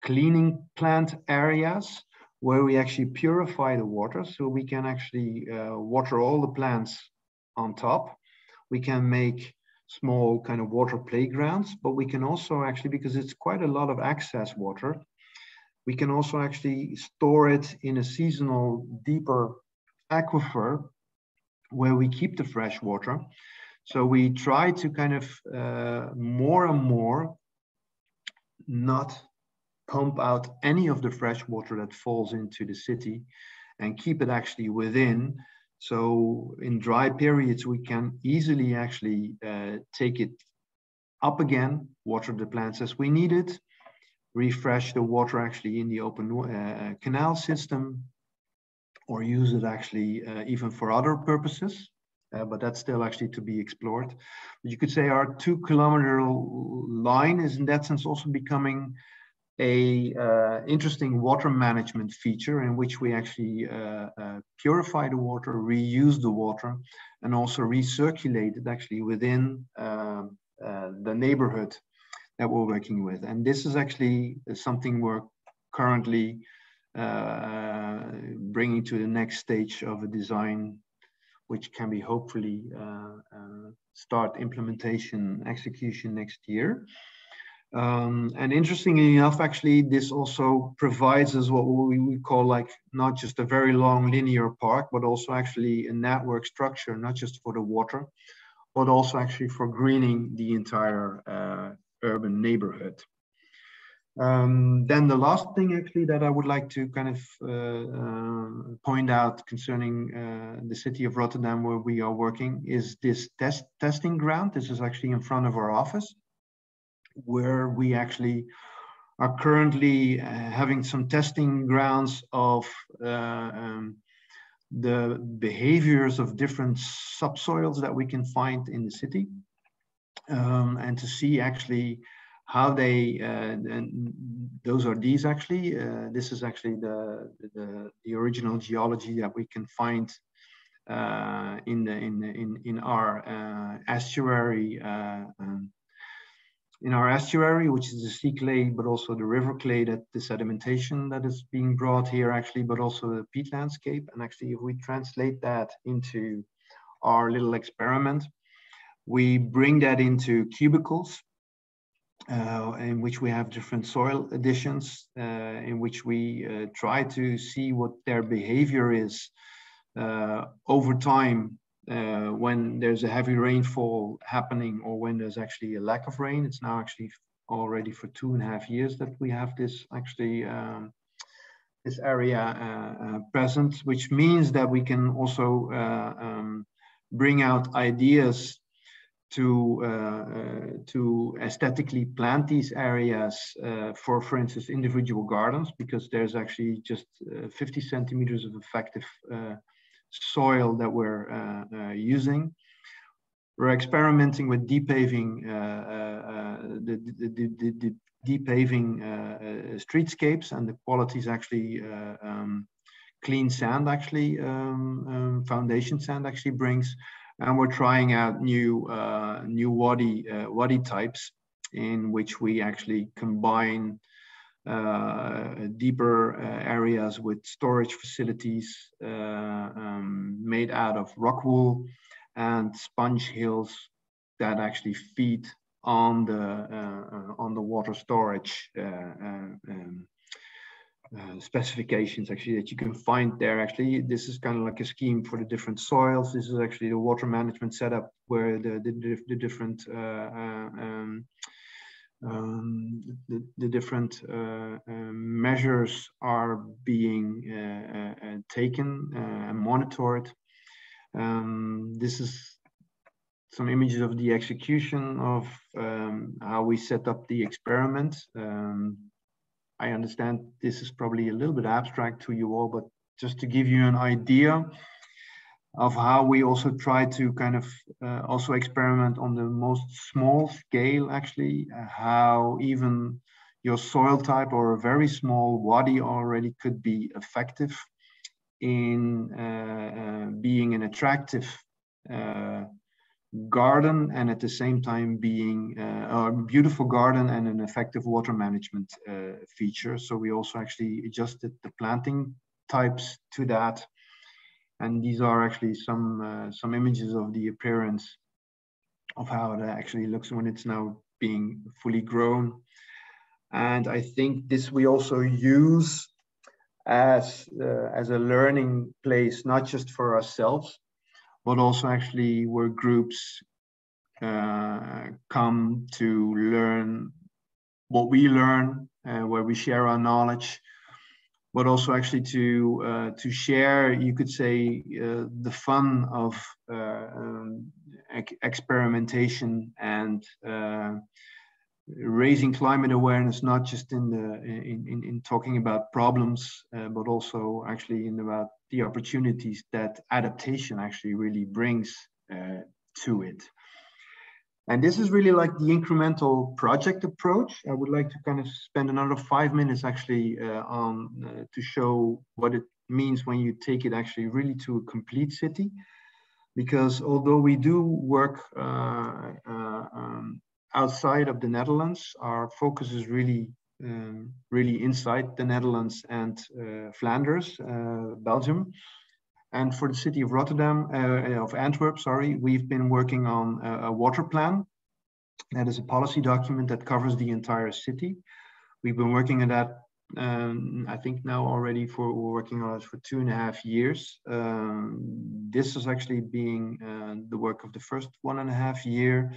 cleaning plant areas where we actually purify the water. So we can actually water all the plants on top. We can make small kind of water playgrounds, but we can also actually, because it's quite a lot of excess water, we can also actually store it in a seasonal deeper aquifer where we keep the fresh water. So we try to kind of more and more not pump out any of the fresh water that falls into the city and keep it actually within. So in dry periods, we can easily actually take it up again, water the plants as we need it, refresh the water actually in the open canal system, or use it actually even for other purposes, but that's still actually to be explored. But you could say our 2 kilometer line is in that sense also becoming a interesting water management feature in which we actually purify the water, reuse the water, and also recirculate it actually within the neighborhood that we're working with. And this is actually something we're currently bringing to the next stage of a design, which can be hopefully start implementation, execution next year. And interestingly enough, actually, this also provides us what we would call like not just a very long linear park, but also actually a network structure, not just for the water, but also actually for greening the entire urban neighborhood. Then the last thing actually that I would like to kind of point out concerning the city of Rotterdam where we are working is this testing ground. This is actually in front of our office, where we actually are currently having some testing grounds of the behaviors of different subsoils that we can find in the city, and to see actually how they, and those are these actually, this is actually the original geology that we can find in our estuary in our estuary, which is the sea clay, but also the river clay, that the sedimentation that is being brought here actually, but also the peat landscape. And actually, if we translate that into our little experiment, we bring that into cubicles in which we have different soil additions, in which we try to see what their behavior is over time when there's a heavy rainfall happening or when there's actually a lack of rain. It's now actually already for 2.5 years that we have this actually this area present, which means that we can also bring out ideas to aesthetically plant these areas for instance, individual gardens, because there's actually just 50 centimeters of effective soil that we're using. We're experimenting with depaving, the depaving streetscapes, and the quality is actually clean sand, actually foundation sand actually brings. And we're trying out new wadi types, in which we actually combine deeper areas with storage facilities made out of rock wool and sponge hills that actually feed on the water storage specifications actually that you can find there. Actually, this is kind of like a scheme for the different soils. This is actually the water management setup where the different measures are being taken and monitored. This is some images of the execution of how we set up the experiment. I understand this is probably a little bit abstract to you all, but just to give you an idea of how we also try to kind of also experiment on the most small scale, actually, how even your soil type or a very small wadi already could be effective in being an attractive garden, and at the same time being a beautiful garden and an effective water management feature. So we also actually adjusted the planting types to that. And these are actually some images of the appearance of how it actually looks when it's now being fully grown. And I think this we also use as a learning place, not just for ourselves, but also actually where groups come to learn what we learn, where we share our knowledge, but also actually to share, you could say, the fun of experimentation and raising climate awareness, not just in talking about problems, but also actually about the opportunities that adaptation actually really brings to it. And this is really like the incremental project approach. I would like to kind of spend another 5 minutes actually on to show what it means when you take it actually really to a complete city. Because although we do work outside of the Netherlands, our focus is really inside the Netherlands and Flanders, Belgium. And for the city of Rotterdam, of Antwerp, sorry, we've been working on a water plan. That is a policy document that covers the entire city. We've been working on that, I think now already we're working on it for 2.5 years. This is actually being the work of the first 1.5 years.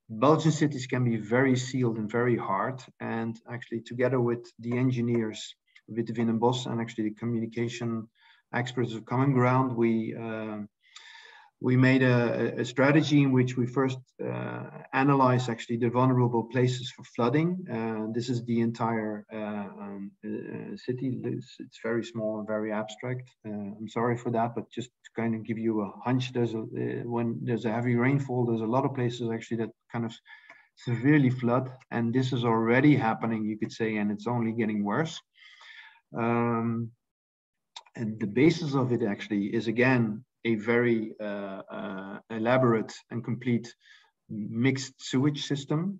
Belgian cities can be very sealed and very hard, and actually together with the engineers, with Win and Bos, and actually the communication experts of Common Ground, we made a strategy in which we first analyzed actually the vulnerable places for flooding. This is the entire city. It's very small and very abstract. I'm sorry for that, but just to kind of give you a hunch, when there's a heavy rainfall, there's a lot of places actually that kind of severely flood, and this is already happening, you could say, and it's only getting worse. And the basis of it actually is again a very elaborate and complete mixed sewage system,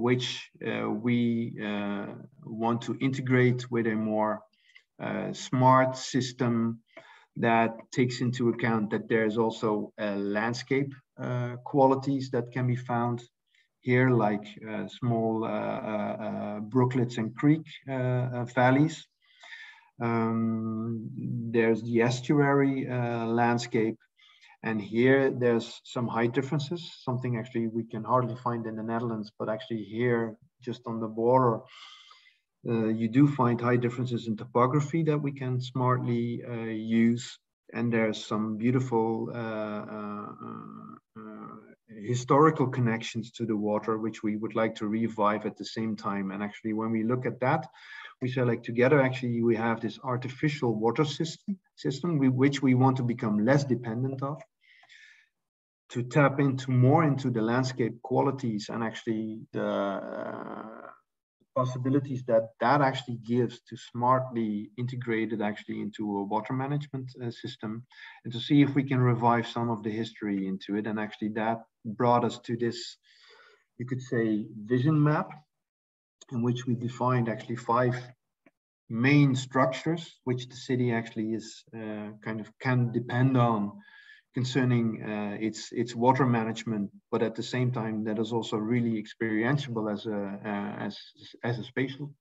which we want to integrate with a more smart system that takes into account that there's also landscape qualities that can be found here, like small brooklets and creek valleys. There's the estuary landscape, and here there's some height differences, something actually we can hardly find in the Netherlands, but actually here, just on the border, you do find high differences in topography that we can smartly use. And there's some beautiful historical connections to the water, which we would like to revive at the same time. And actually, when we look at that, we say, like, together, actually, we have this artificial water system which we want to become less dependent of, to tap more into the landscape qualities and actually the possibilities that actually gives to smartly integrate it actually into a water management system, and to see if we can revive some of the history into it. And actually that brought us to this, you could say, vision map, in which we defined actually 5 main structures which the city actually is kind of can depend on concerning its water management, but at the same time that is also really experiential as a spatial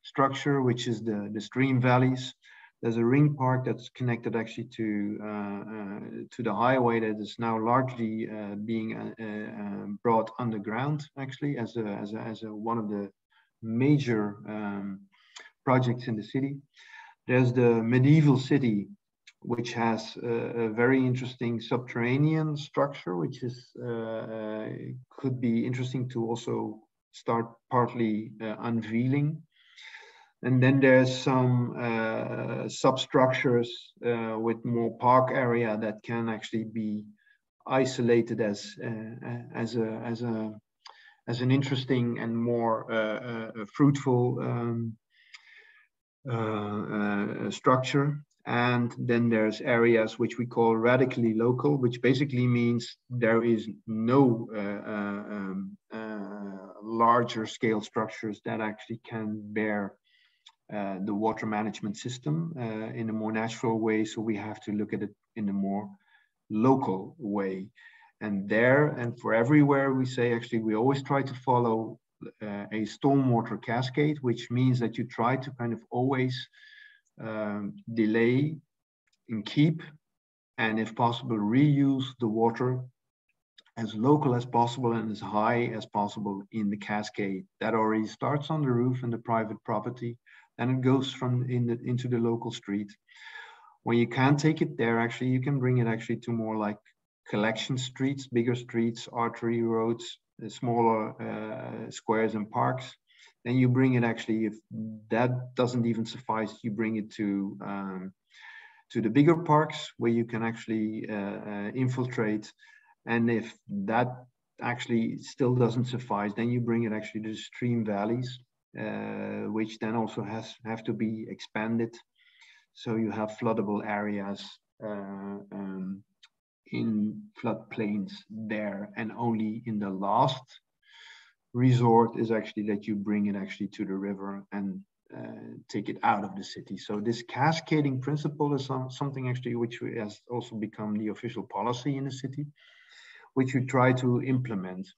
structure, which is the stream valleys. There's a ring park that's connected actually to the highway that is now largely being brought underground, actually as one of the major projects in the city. There's the medieval city, which has a very interesting subterranean structure, which is could be interesting to also start partly unveiling. And then there's some substructures with more park area that can actually be isolated as an interesting and more fruitful structure. And then there's areas which we call radically local, which basically means there is no larger scale structures that actually can bear the water management system in a more natural way. So we have to look at it in a more local way. And there and for everywhere, we say actually we always try to follow a stormwater cascade, which means that you try to kind of always delay and keep, and if possible reuse the water as local as possible and as high as possible in the cascade. That already starts on the roof in the private property, and it goes from into the local street. When you can't take it there, actually you can bring it actually to more like collection streets, bigger streets, artery roads, smaller squares and parks. Then you bring it actually, if that doesn't even suffice, you bring it to the bigger parks where you can actually infiltrate. And if that actually still doesn't suffice, then you bring it actually to the stream valleys, which then also have to be expanded. So you have floodable areas in floodplains there, and only in the last resort is actually that you bring it actually to the river and take it out of the city. So this cascading principle is something actually which has also become the official policy in the city, which we try to implement.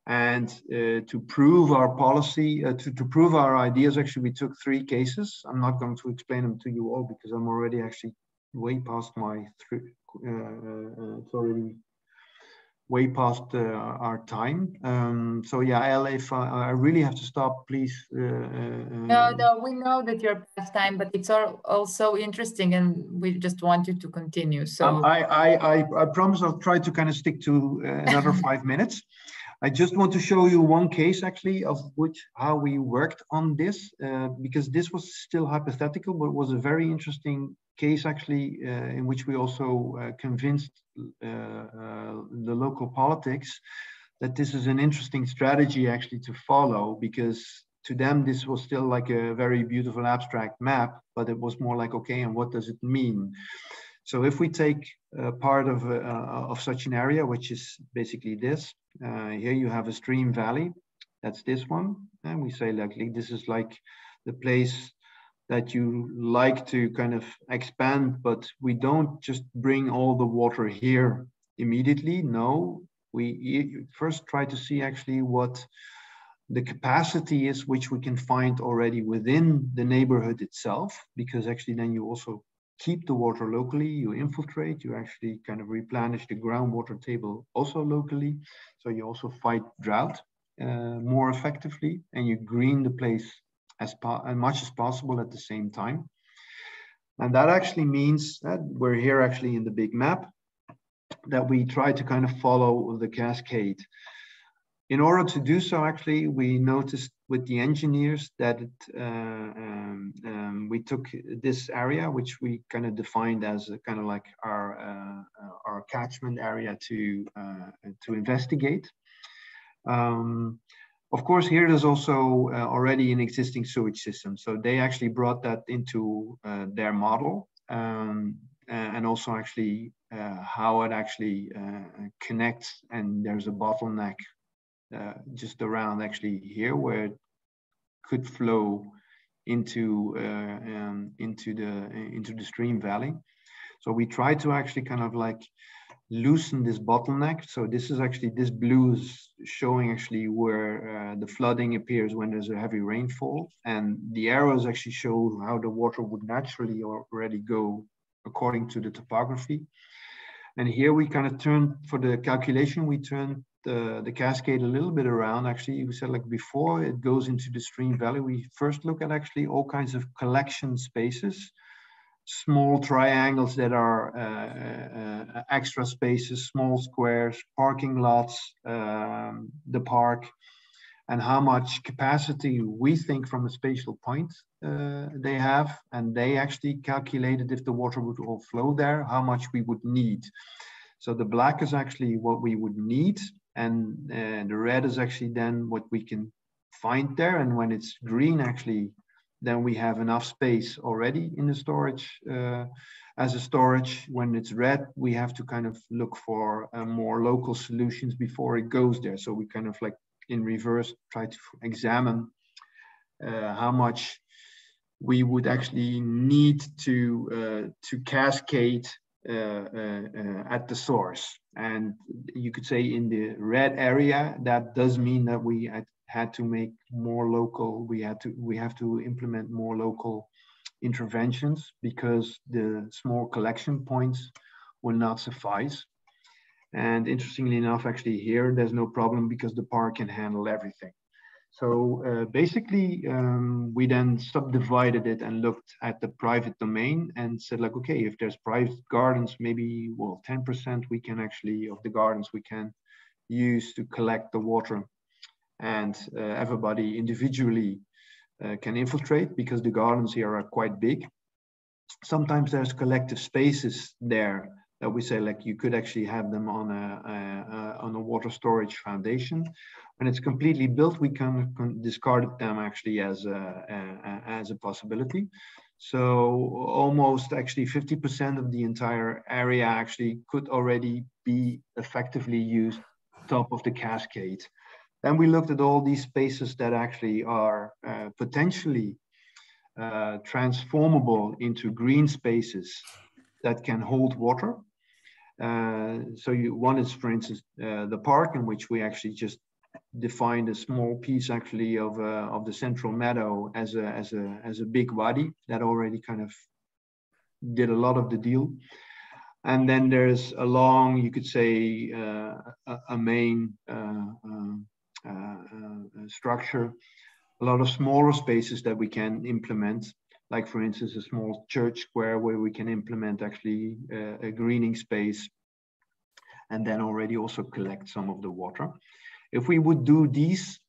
And to prove our policy, to prove our ideas, actually we took 3 cases. I'm not going to explain them to you all because I'm already actually way past my it's already way past our time. So yeah, Elle, if I really have to stop, please. No, we know that you're past time, but it's also interesting, and we just want you to continue. So I promise I'll try to kind of stick to another 5 minutes. I just want to show you one case actually of how we worked on this, because this was still hypothetical, but it was a very interesting case actually in which we also convinced the local politics that this is an interesting strategy actually to follow, because to them this was still like a very beautiful abstract map, but it was more like, okay, and what does it mean? So if we take part of such an area, which is basically this, Here you have a stream valley. That's this one. And we say like this is like the place that you like to kind of expand, but we don't just bring all the water here immediately. No, we first try to see actually what the capacity is, which we can find already within the neighborhood itself, because actually then you also keep the water locally, you infiltrate, you actually kind of replenish the groundwater table also locally. So you also fight drought more effectively, and you green the place as much as possible at the same time. And that actually means that we're here actually in the big map, that we try to kind of follow the cascade. In order to do so, actually, we noticed with the engineers that we took this area, which we kind of defined as kind of like our catchment area to investigate. Of course, here there's also already an existing sewage system, so they actually brought that into their model, and also actually how it actually connects, and there's a bottleneck just around actually here where it could flow into the stream valley. So we try to actually kind of like loosen this bottleneck. So this is actually, this blue is showing actually where the flooding appears when there's a heavy rainfall, and the arrows actually show how the water would naturally already go according to the topography. And here we kind of turn, for the calculation, we turn the cascade a little bit around. Actually, we said like before it goes into the stream valley, we first look at actually all kinds of collection spaces, small triangles that are extra spaces, small squares, parking lots, the park, and how much capacity we think from a spatial point they have. And they actually calculated if the water would all flow there, how much we would need. So the black is actually what we would need, and the red is actually then what we can find there. And when it's green, actually, then we have enough space already in the storage as a storage. When it's red, we have to kind of look for more local solutions before it goes there. So we kind of like in reverse try to examine how much we would actually need to cascade at the source. And you could say in the red area, that does mean that we had to make more local, we have to implement more local interventions, because the small collection points will not suffice. And interestingly enough, actually here, there's no problem because the park can handle everything. So basically, we then subdivided it and looked at the private domain and said like, okay, if there's private gardens, maybe, well, 10% we can actually, of the gardens we can use to collect the water, and everybody individually can infiltrate, because the gardens here are quite big. Sometimes there's collective spaces there that we say like you could actually have them on a water storage foundation. When it's completely built, we can discard them actually as a possibility. So almost actually 50% of the entire area actually could already be effectively used top of the cascade. Then we looked at all these spaces that actually are potentially transformable into green spaces that can hold water. So one is, for instance, the park, in which we actually just defined a small piece actually of the central meadow as a big wadi that already kind of did a lot of the deal. And then there's a long, you could say, a main structure, a lot of smaller spaces that we can implement, like for instance a small church square where we can implement actually a greening space, and then already also collect some of the water. If we would do these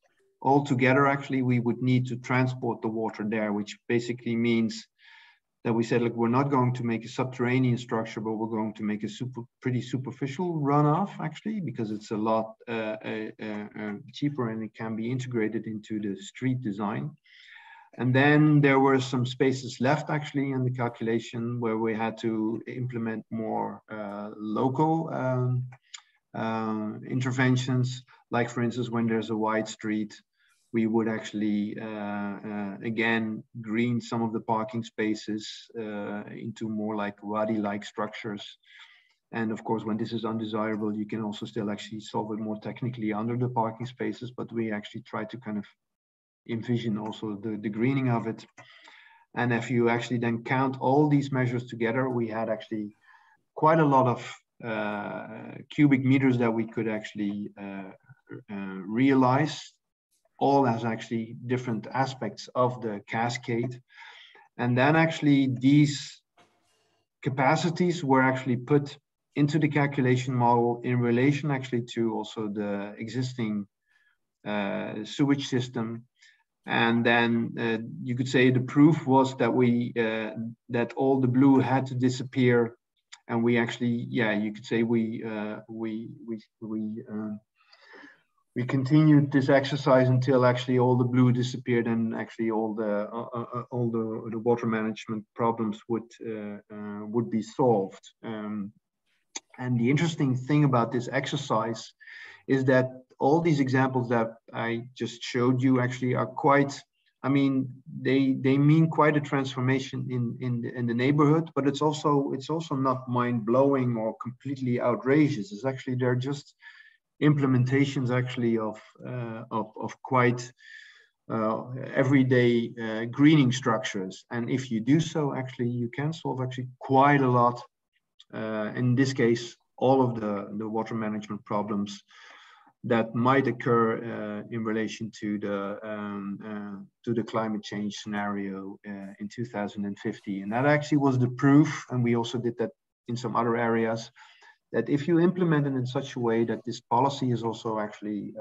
all together, actually we would need to transport the water there, which basically means that we said, look, we're not going to make a subterranean structure, but we're going to make a pretty superficial runoff actually, because it's a lot cheaper and it can be integrated into the street design. And then there were some spaces left actually in the calculation where we had to implement more local interventions, like for instance, when there's a wide street, we would actually, again, green some of the parking spaces into more like wadi-like structures. And of course, when this is undesirable, you can also still actually solve it more technically under the parking spaces, but we actually try to kind of envision also the greening of it. And if you actually then count all these measures together, we had actually quite a lot of cubic meters that we could actually realize, all as actually different aspects of the cascade. And then actually these capacities were actually put into the calculation model in relation actually to also the existing sewage system. And then you could say the proof was that that all the blue had to disappear, and we actually, yeah, you could say we continued this exercise until actually all the blue disappeared, and actually all the water management problems would be solved. And the interesting thing about this exercise is that all these examples that I just showed you actually are quite, I mean, they mean quite a transformation in the neighborhood, but it's also not mind-blowing or completely outrageous. It's actually, they're just implementations actually of quite everyday greening structures. And if you do so, actually, you can solve actually quite a lot. In this case, all of the water management problems that might occur in relation to the climate change scenario in 2050. And that actually was the proof, and we also did that in some other areas, that if you implement it in such a way that this policy is also actually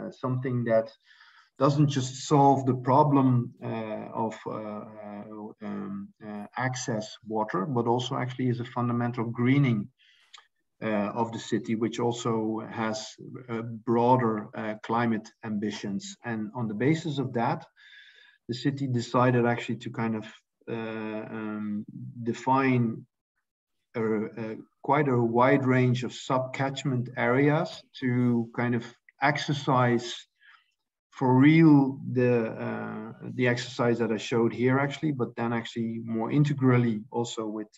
something that doesn't just solve the problem of access water, but also actually is a fundamental greening of the city, which also has broader climate ambitions. And on the basis of that, the city decided actually to kind of define quite a wide range of sub-catchment areas to kind of exercise for real the exercise that I showed here actually, but then actually more integrally also with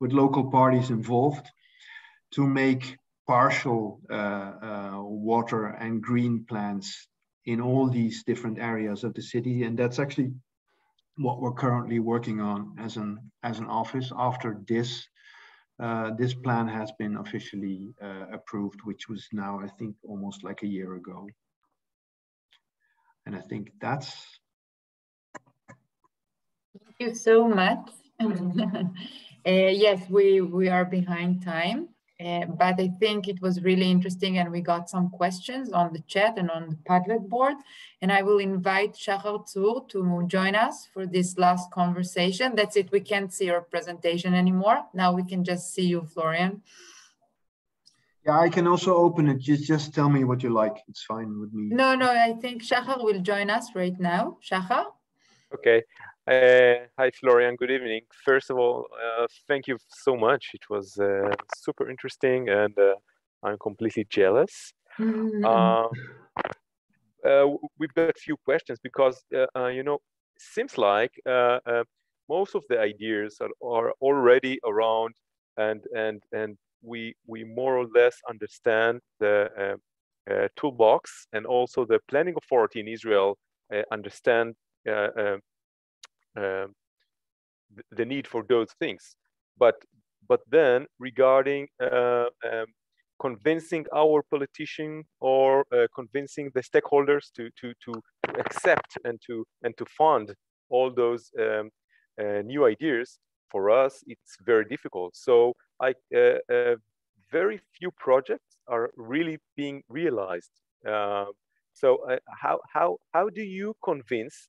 local parties involved to make partial water and green plans in all these different areas of the city. And that's actually what we're currently working on as an office after this plan has been officially approved, which was now, I think, almost like a year ago. And I think that's... Thank you so much. Yes, we are behind time, but I think it was really interesting, and we got some questions on the chat and on the Padlet board. And I will invite Shachar Tzur to join us for this last conversation. That's it. We can't see your presentation anymore. Now we can just see you, Florian. Yeah, I can also open it. Just tell me what you like. It's fine with me. No, I think Shachar will join us right now. Shachar? Okay. Hi, Florian. Good evening. First of all, thank you so much. It was super interesting, and I'm completely jealous. Mm-hmm. We've got a few questions because, you know, seems like most of the ideas are already around, and we more or less understand the toolbox, and also the planning authority in Israel understand the need for those things, but then regarding convincing our politician or convincing the stakeholders to accept and to fund all those new ideas, for us it's very difficult. So very few projects are really being realized. So how do you convince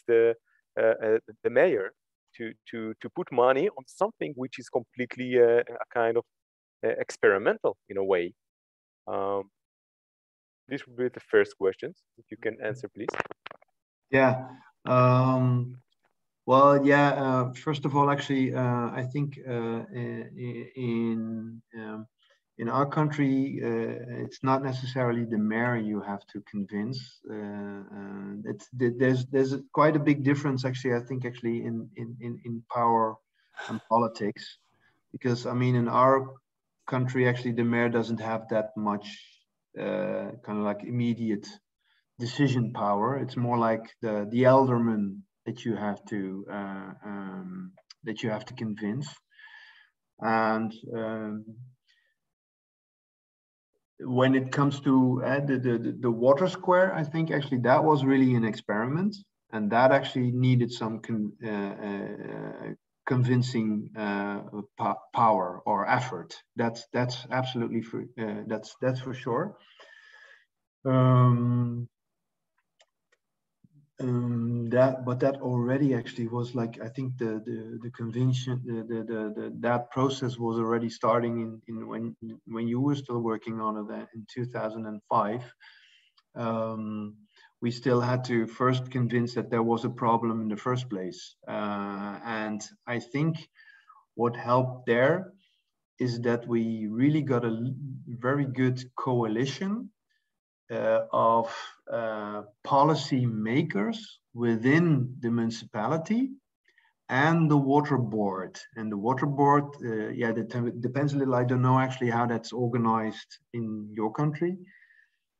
the mayor to put money on something which is completely a kind of experimental in a way? This would be the first questions. If you can answer, please. Yeah. Well, yeah. First of all, actually, I think in in our country, it's not necessarily the mayor you have to convince. There's quite a big difference, actually, I think, actually, in power and politics. Because, I mean, in our country, actually, the mayor doesn't have that much kind of like immediate decision power. It's more like the alderman that you have to convince. And when it comes to the water square, I think actually that was really an experiment, and that actually needed some convincing power or effort. That's absolutely that's for sure. That already actually was like, I think the convention, that process was already starting in when you were still working on it in 2005. We still had to first convince that there was a problem in the first place. And I think what helped there is that we really got a very good coalition of policy makers within the municipality and the water board. And the water board, yeah, that depends a little. I don't know actually how that's organized in your country,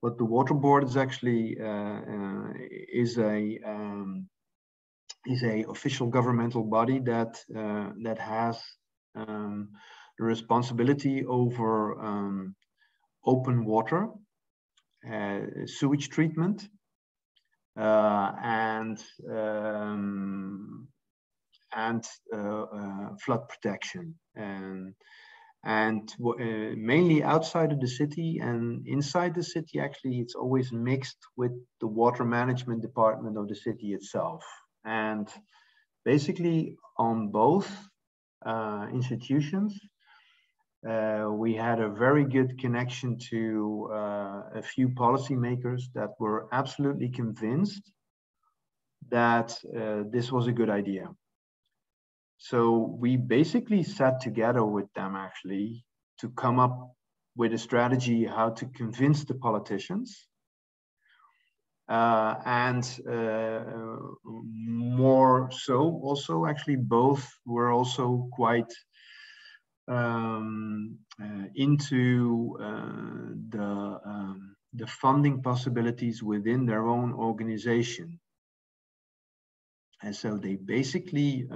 but the water board is actually is a official governmental body that has the responsibility over open water, sewage treatment, and flood protection, and mainly outside of the city, and inside the city actually it's always mixed with the water management department of the city itself. And basically on both institutions we had a very good connection to a few policymakers that were absolutely convinced that this was a good idea. So we basically sat together with them actually to come up with a strategy how to convince the politicians. And more so also actually both were also quite into the funding possibilities within their own organization. And so they basically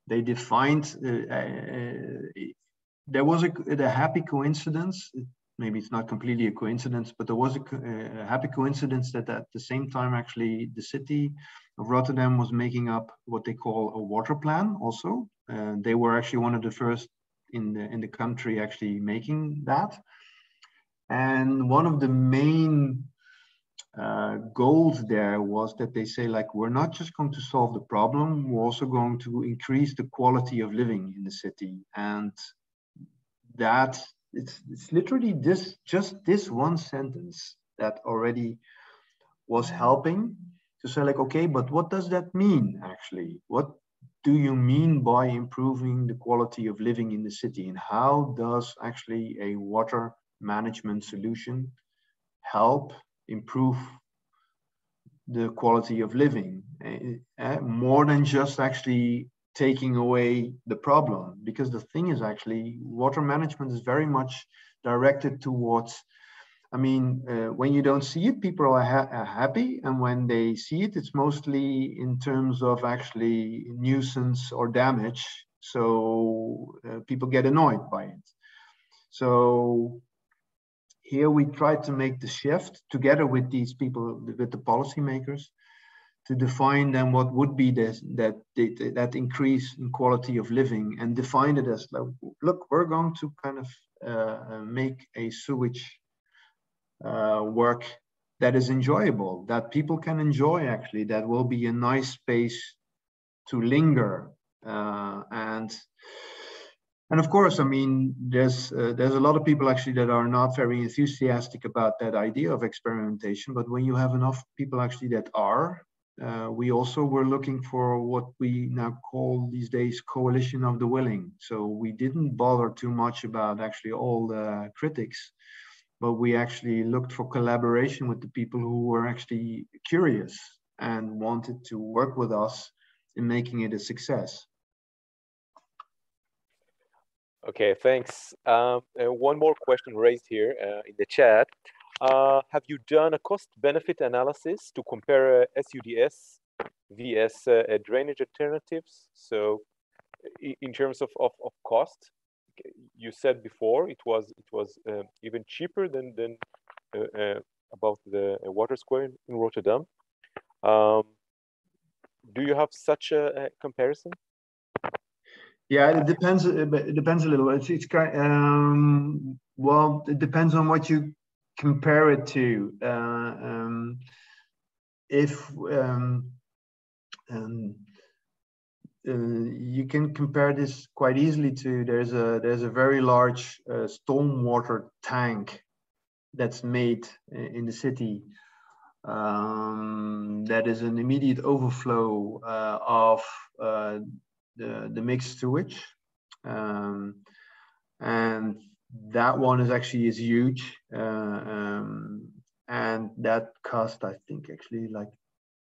they defined there was a happy coincidence. Maybe it's not completely a coincidence, but there was a happy coincidence that at the same time actually the city of Rotterdam was making up what they call a water plan also. They were actually one of the first in the country actually making that. And one of the main goals there was that they say, like, we're not just going to solve the problem, we're also going to increase the quality of living in the city. And that it's literally just this one sentence that already was helping to say, like, okay, but what does that mean actually? What do you mean by improving the quality of living in the city? And how does actually a water management solution help improve the quality of living, more than just actually taking away the problem? Because the thing is actually water management is very much directed towards, I mean, when you don't see it, people are happy, and when they see it, it's mostly in terms of actually nuisance or damage, so people get annoyed by it. So here we try to make the shift together with these people, with the policymakers, to define then what would be that increase in quality of living, and define it as, like, look, we're going to kind of make a sewage work that is enjoyable, that people can enjoy actually, that will be a nice space to linger. And of course, I mean, there's a lot of people actually that are not very enthusiastic about that idea of experimentation. But when you have enough people actually that are, we also were looking for what we now call these days coalition of the willing. So we didn't bother too much about actually all the critics, but we actually looked for collaboration with the people who were actually curious and wanted to work with us in making it a success. Okay, thanks. One more question raised here in the chat. Have you done a cost-benefit analysis to compare SUDS vs drainage alternatives? So, in terms of cost, you said before it was even cheaper than about the water square in Rotterdam. Do you have such a comparison? Yeah, it depends. It depends a little. It's well, it depends on what you compare it to. You can compare this quite easily to there's a very large stormwater tank that's made in the city. That is an immediate overflow of the mixed sewage, and that one is huge, and that cost, I think, actually like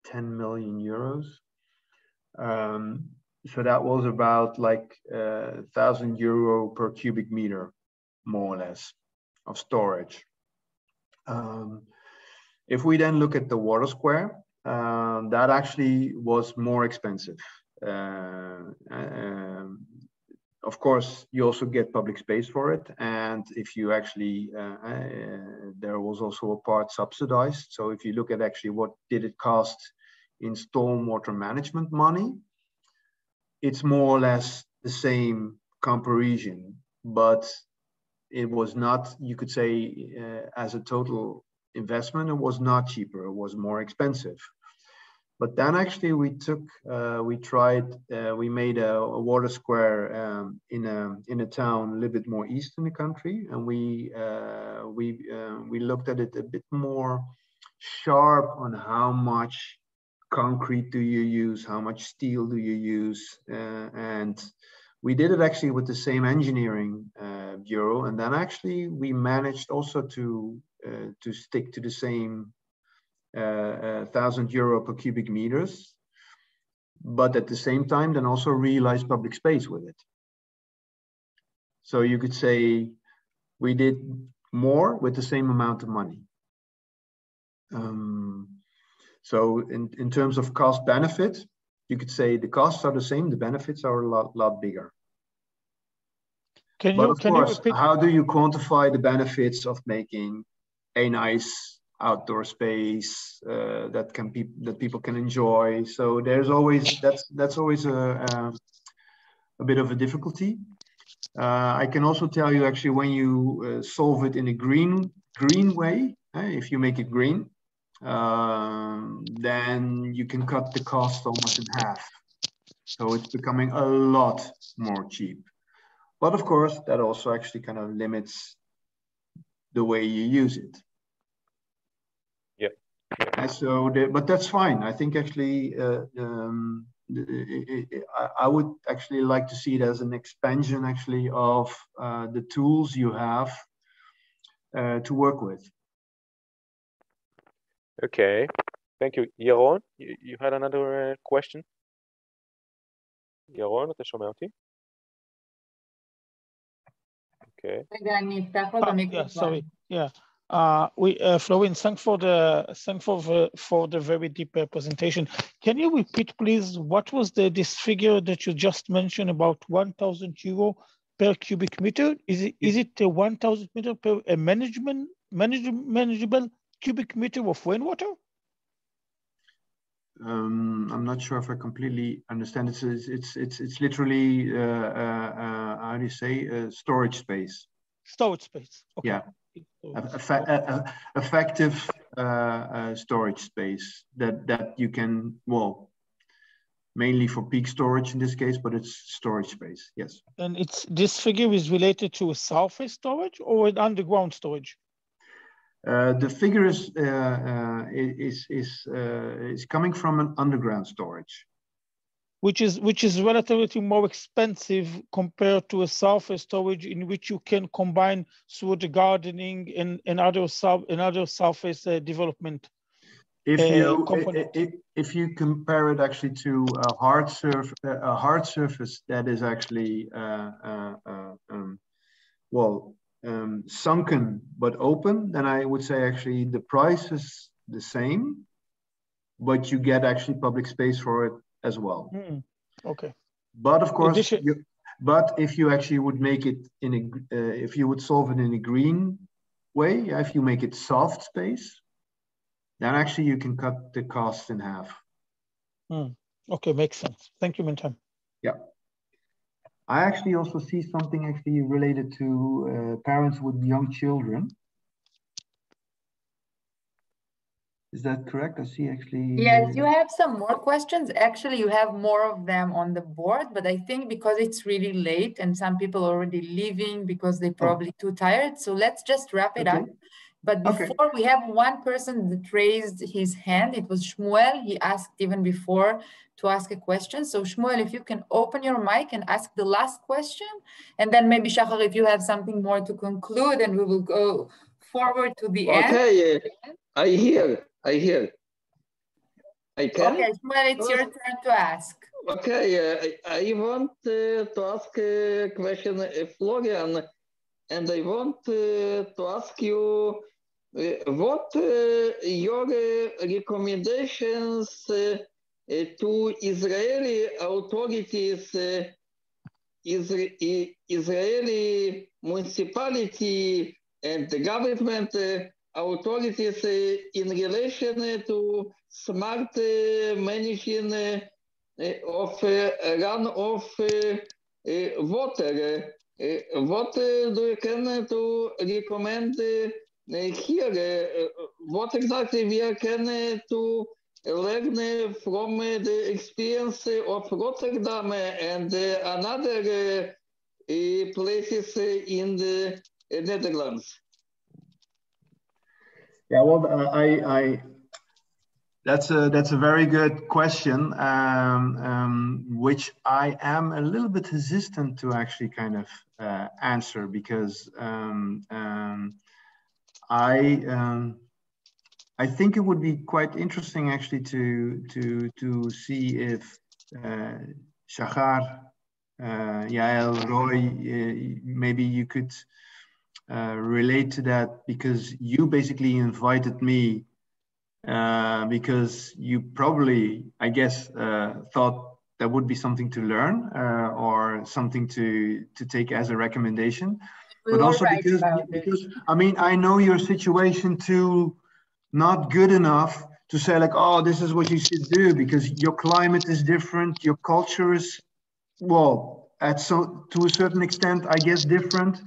10 million euros. So that was about like €1,000 per cubic meter, more or less, of storage. If we then look at the water square, that actually was more expensive. Of course, you also get public space for it, and if you actually, there was also a part subsidized. So if you look at actually what did it cost in stormwater management money, it's more or less the same comparison, but it was not, you could say, as a total investment, it was not cheaper, it was more expensive. But then actually we made a water square in a town a little bit more east in the country, and we looked at it a bit more sharp on how much concrete do you use, how much steel do you use, and we did it actually with the same engineering bureau, and then actually we managed also to stick to the same €1,000 per cubic meters, but at the same time then also realize public space with it. So you could say we did more with the same amount of money. So in terms of cost benefit, you could say the costs are the same, the benefits are a lot bigger. But of course, how do you quantify the benefits of making a nice outdoor space that people can enjoy? So there's always that's always a bit of a difficulty. I can also tell you actually when you solve it in a green way, if you make it green, then you can cut the cost almost in half. So it's becoming a lot more cheap. But of course, that also actually kind of limits the way you use it. Yeah. And so, but that's fine. I think actually, I would actually like to see it as an expansion actually of the tools you have to work with. Okay, thank you. ירון, you had another question? ירון, אתה שומע אותי? Okay. רגע, אני אפתח לו במיקרופון. Sorry, yeah. Florian, thanks for the very deep presentation. Can you repeat, please, what was this figure that you just mentioned about €1,000 per cubic meter? Is it 1,000 meter per manageable cubic meter of rainwater? I'm not sure if I completely understand. It's literally how do you say storage space? Storage space. Okay. Yeah. Effective storage space that you can, well, mainly for peak storage in this case, but it's storage space. Yes. And this figure is related to a surface storage or an underground storage? The figure is coming from an underground storage, which is relatively more expensive compared to a surface storage in which you can combine through the gardening and other surface development. If you compare it actually to a hard surface that is actually sunken but open, then I would say actually the price is the same, but you get actually public space for it as well. Okay. But of course, but if you actually would make it if you would solve it in a green way, if you make it soft space, then actually you can cut the cost in half. Okay, makes sense. Thank you, Mintan. Yeah. I actually also see something actually related to parents with young children. Is that correct? I see actually. Yes, you have some more questions. Actually, you have more of them on the board, but I think because it's really late and some people are already leaving because they're probably too tired. So let's just wrap it up. But before, we have one person that raised his hand. It was Shmuel. He asked even before to ask a question. So Shmuel, if you can open your mic and ask the last question, and then maybe Shachar, if you have something more to conclude, and we will go forward to the end. Okay, I hear. I can? Okay, Shmuel, it's your turn to ask. Okay, I want to ask a question, Florian, and I want to ask you what your recommendations to Israeli authorities, Israeli municipality and the government authorities in relation to smart managing of runoff water. What do you can to recommend here? What exactly we can to learn from the experience of Rotterdam and another places in the Netherlands? Yeah, well, that's a very good question, which I am a little bit hesitant to actually kind of answer, because I think it would be quite interesting actually to see if Shachar, Yael, Roy, maybe you could relate to that, because you basically invited me because you probably, I guess, thought that would be something to learn or something to take as a recommendation. But also because I mean, I know your situation too not good enough to say like, oh, this is what you should do, because your climate is different, your culture is, well, to a certain extent, I guess, different.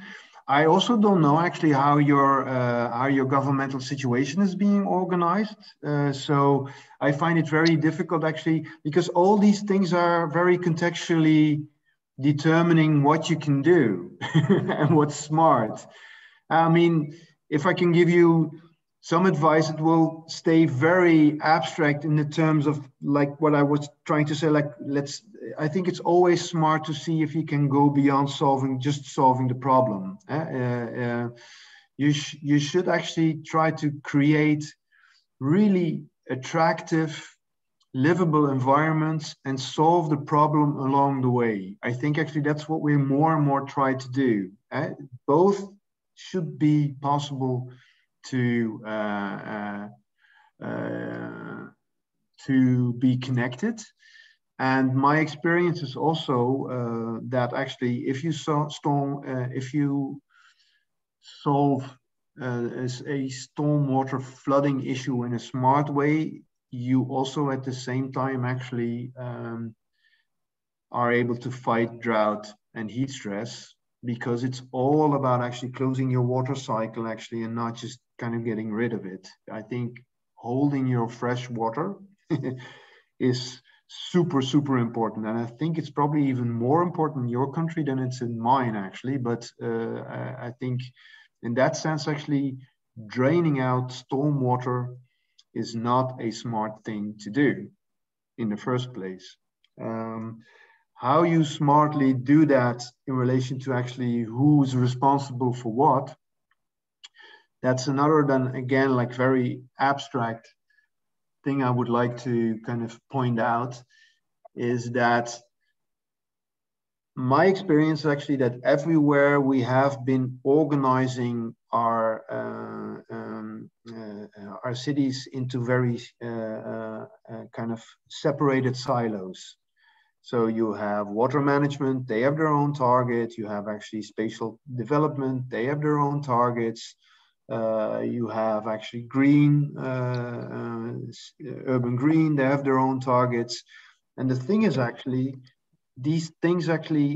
I also don't know actually how your governmental situation is being organized. So I find it very difficult actually, because all these things are very contextually determining what you can do and what's smart. I mean, if I can give you some advice, it will stay very abstract in the terms of like what I was trying to say, like, I think it's always smart to see if you can go beyond just solving the problem. You should actually try to create really attractive, livable environments and solve the problem along the way. I think actually that's what we more and more try to do. Both should be possible to be connected. And my experience is also that actually, if you solve a stormwater flooding issue in a smart way, you also at the same time actually are able to fight drought and heat stress, because it's all about actually closing your water cycle actually, and not just kind of getting rid of it. I think holding your fresh water is super, super important. And I think it's probably even more important in your country than it's in mine actually. But I think in that sense, actually, draining out stormwater is not a smart thing to do in the first place. How you smartly do that in relation to actually who's responsible for what, that's another than, again, like very abstract thing I would like to kind of point out, is that my experience is actually that everywhere we have been organizing our cities into very kind of separated silos. So you have water management, they have their own target. You have actually spatial development, they have their own targets. You have actually green, urban green, they have their own targets. And the thing is actually, these things actually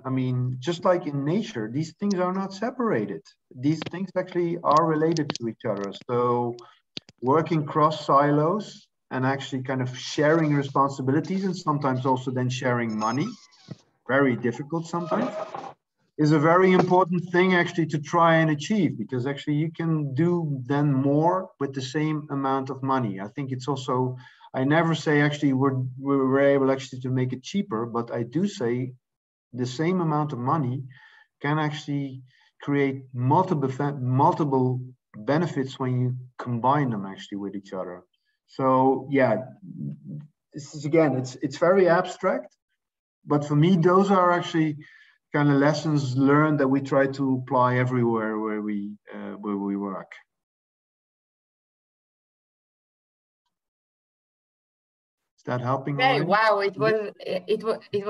I mean, just like in nature, these things are not separated. These things actually are related to each other. So working cross silos and actually kind of sharing responsibilities, and sometimes also then sharing money, very difficult sometimes, is a very important thing actually to try and achieve, because actually you can do then more with the same amount of money. I think it's also, I never say actually we're able actually to make it cheaper, but I do say the same amount of money can actually create multiple benefits when you combine them actually with each other. So yeah, this is, again, it's very abstract, but for me, those are actually kind of lessons learned that we try to apply everywhere where we work. Is that helping? Okay, wow, it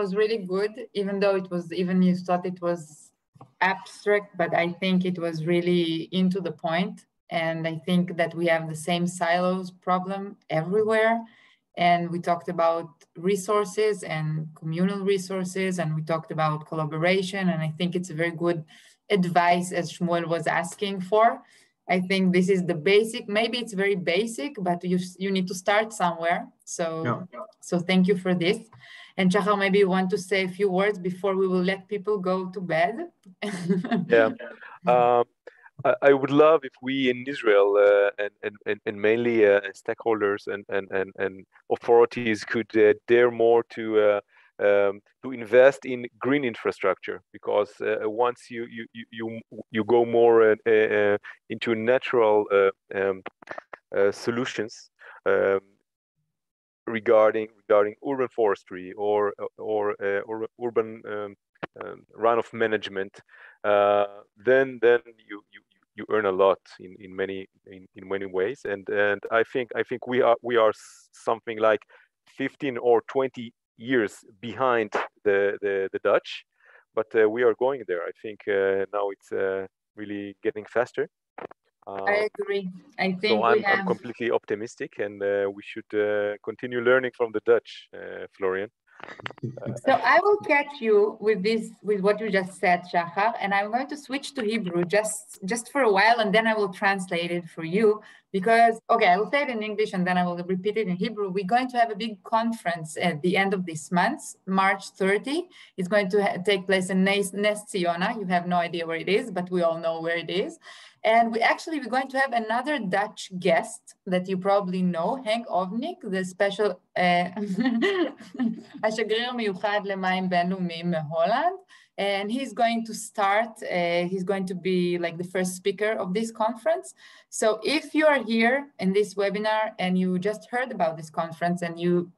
was really good, even though you thought it was abstract, but I think it was really into the point. And I think that we have the same silos problem everywhere. And we talked about resources and communal resources, and we talked about collaboration. And I think it's a very good advice, as Shmuel was asking for. I think this is the basic, maybe it's very basic, but you need to start somewhere. So, So thank you for this. And Shachar, maybe you want to say a few words before we will let people go to bed? Yeah. I would love if we in Israel and mainly stakeholders and authorities could dare more to invest in green infrastructure, because once you go more into natural solutions regarding urban forestry or urban runoff management, then you earn a lot in many ways, and I think we are something like 15 or 20 years behind the Dutch, but we are going there. I think now it's really getting faster. I agree. I think so I'm completely optimistic, and we should continue learning from the Dutch, Florian. So I will catch you with what you just said, Shachar, and I'm going to switch to Hebrew just for a while, and then I will translate it for you, because, okay, I will say it in English and then I will repeat it in Hebrew. We're going to have a big conference at the end of this month, March 30. It's going to take place in Nes Ziona. You have no idea where it is, but we all know where it is. And we're going to have another Dutch guest that you probably know, Henk Ovnik, the special השגריר מיוחד למים בינלאומיים מהולנד. And he's going to be like the first speaker of this conference. So if you are here in this webinar and you just heard about this conference and you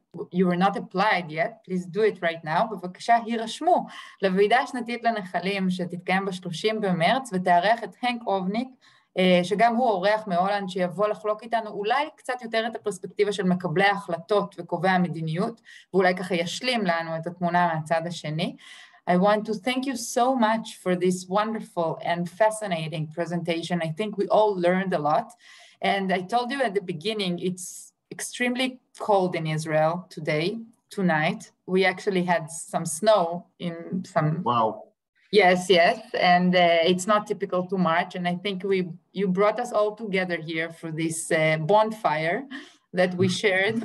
were not applied yet, please do it right now. בבקשה, הירשמו לוועידה השנתית לנחלים שתתקיים ב-30 במרץ ותארח את הנק אובניק, שגם הוא אורח מהולנד, שיבוא לחלוק איתנו אולי קצת יותר את הפרספקטיבה של מקבלי ההחלטות וקובעי המדיניות, ואולי ככה ישלים לנו את התמונה מהצד השני. I want to thank you so much for this wonderful and fascinating presentation. I think we all learned a lot. And I told you at the beginning, it's extremely cold in Israel tonight. We actually had some snow in some... Wow. Yes. And it's not typical to March. And I think you brought us all together here for this bonfire that we shared,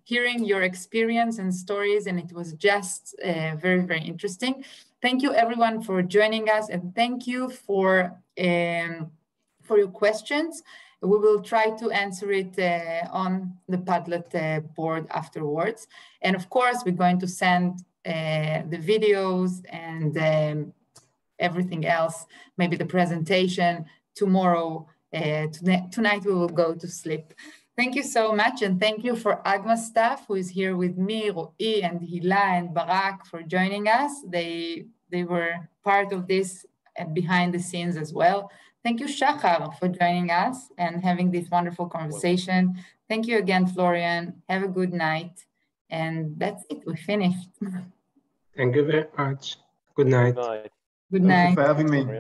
hearing your experience and stories, and it was just very, very interesting. Thank you everyone for joining us, and thank you for for your questions. We will try to answer it on the Padlet board afterwards. And of course, we're going to send the videos and everything else, maybe the presentation tomorrow. Tonight we will go to sleep. Thank you so much, and thank you for AGMA staff who is here with me, Ro'i and Hila and Barak, for joining us. They were part of this behind the scenes as well. Thank you, Shachar, for joining us and having this wonderful conversation. Thank you again, Florian. Have a good night. And that's it, we finished. Thank you very much. Good night. Good night. Good night. Thank you for having me.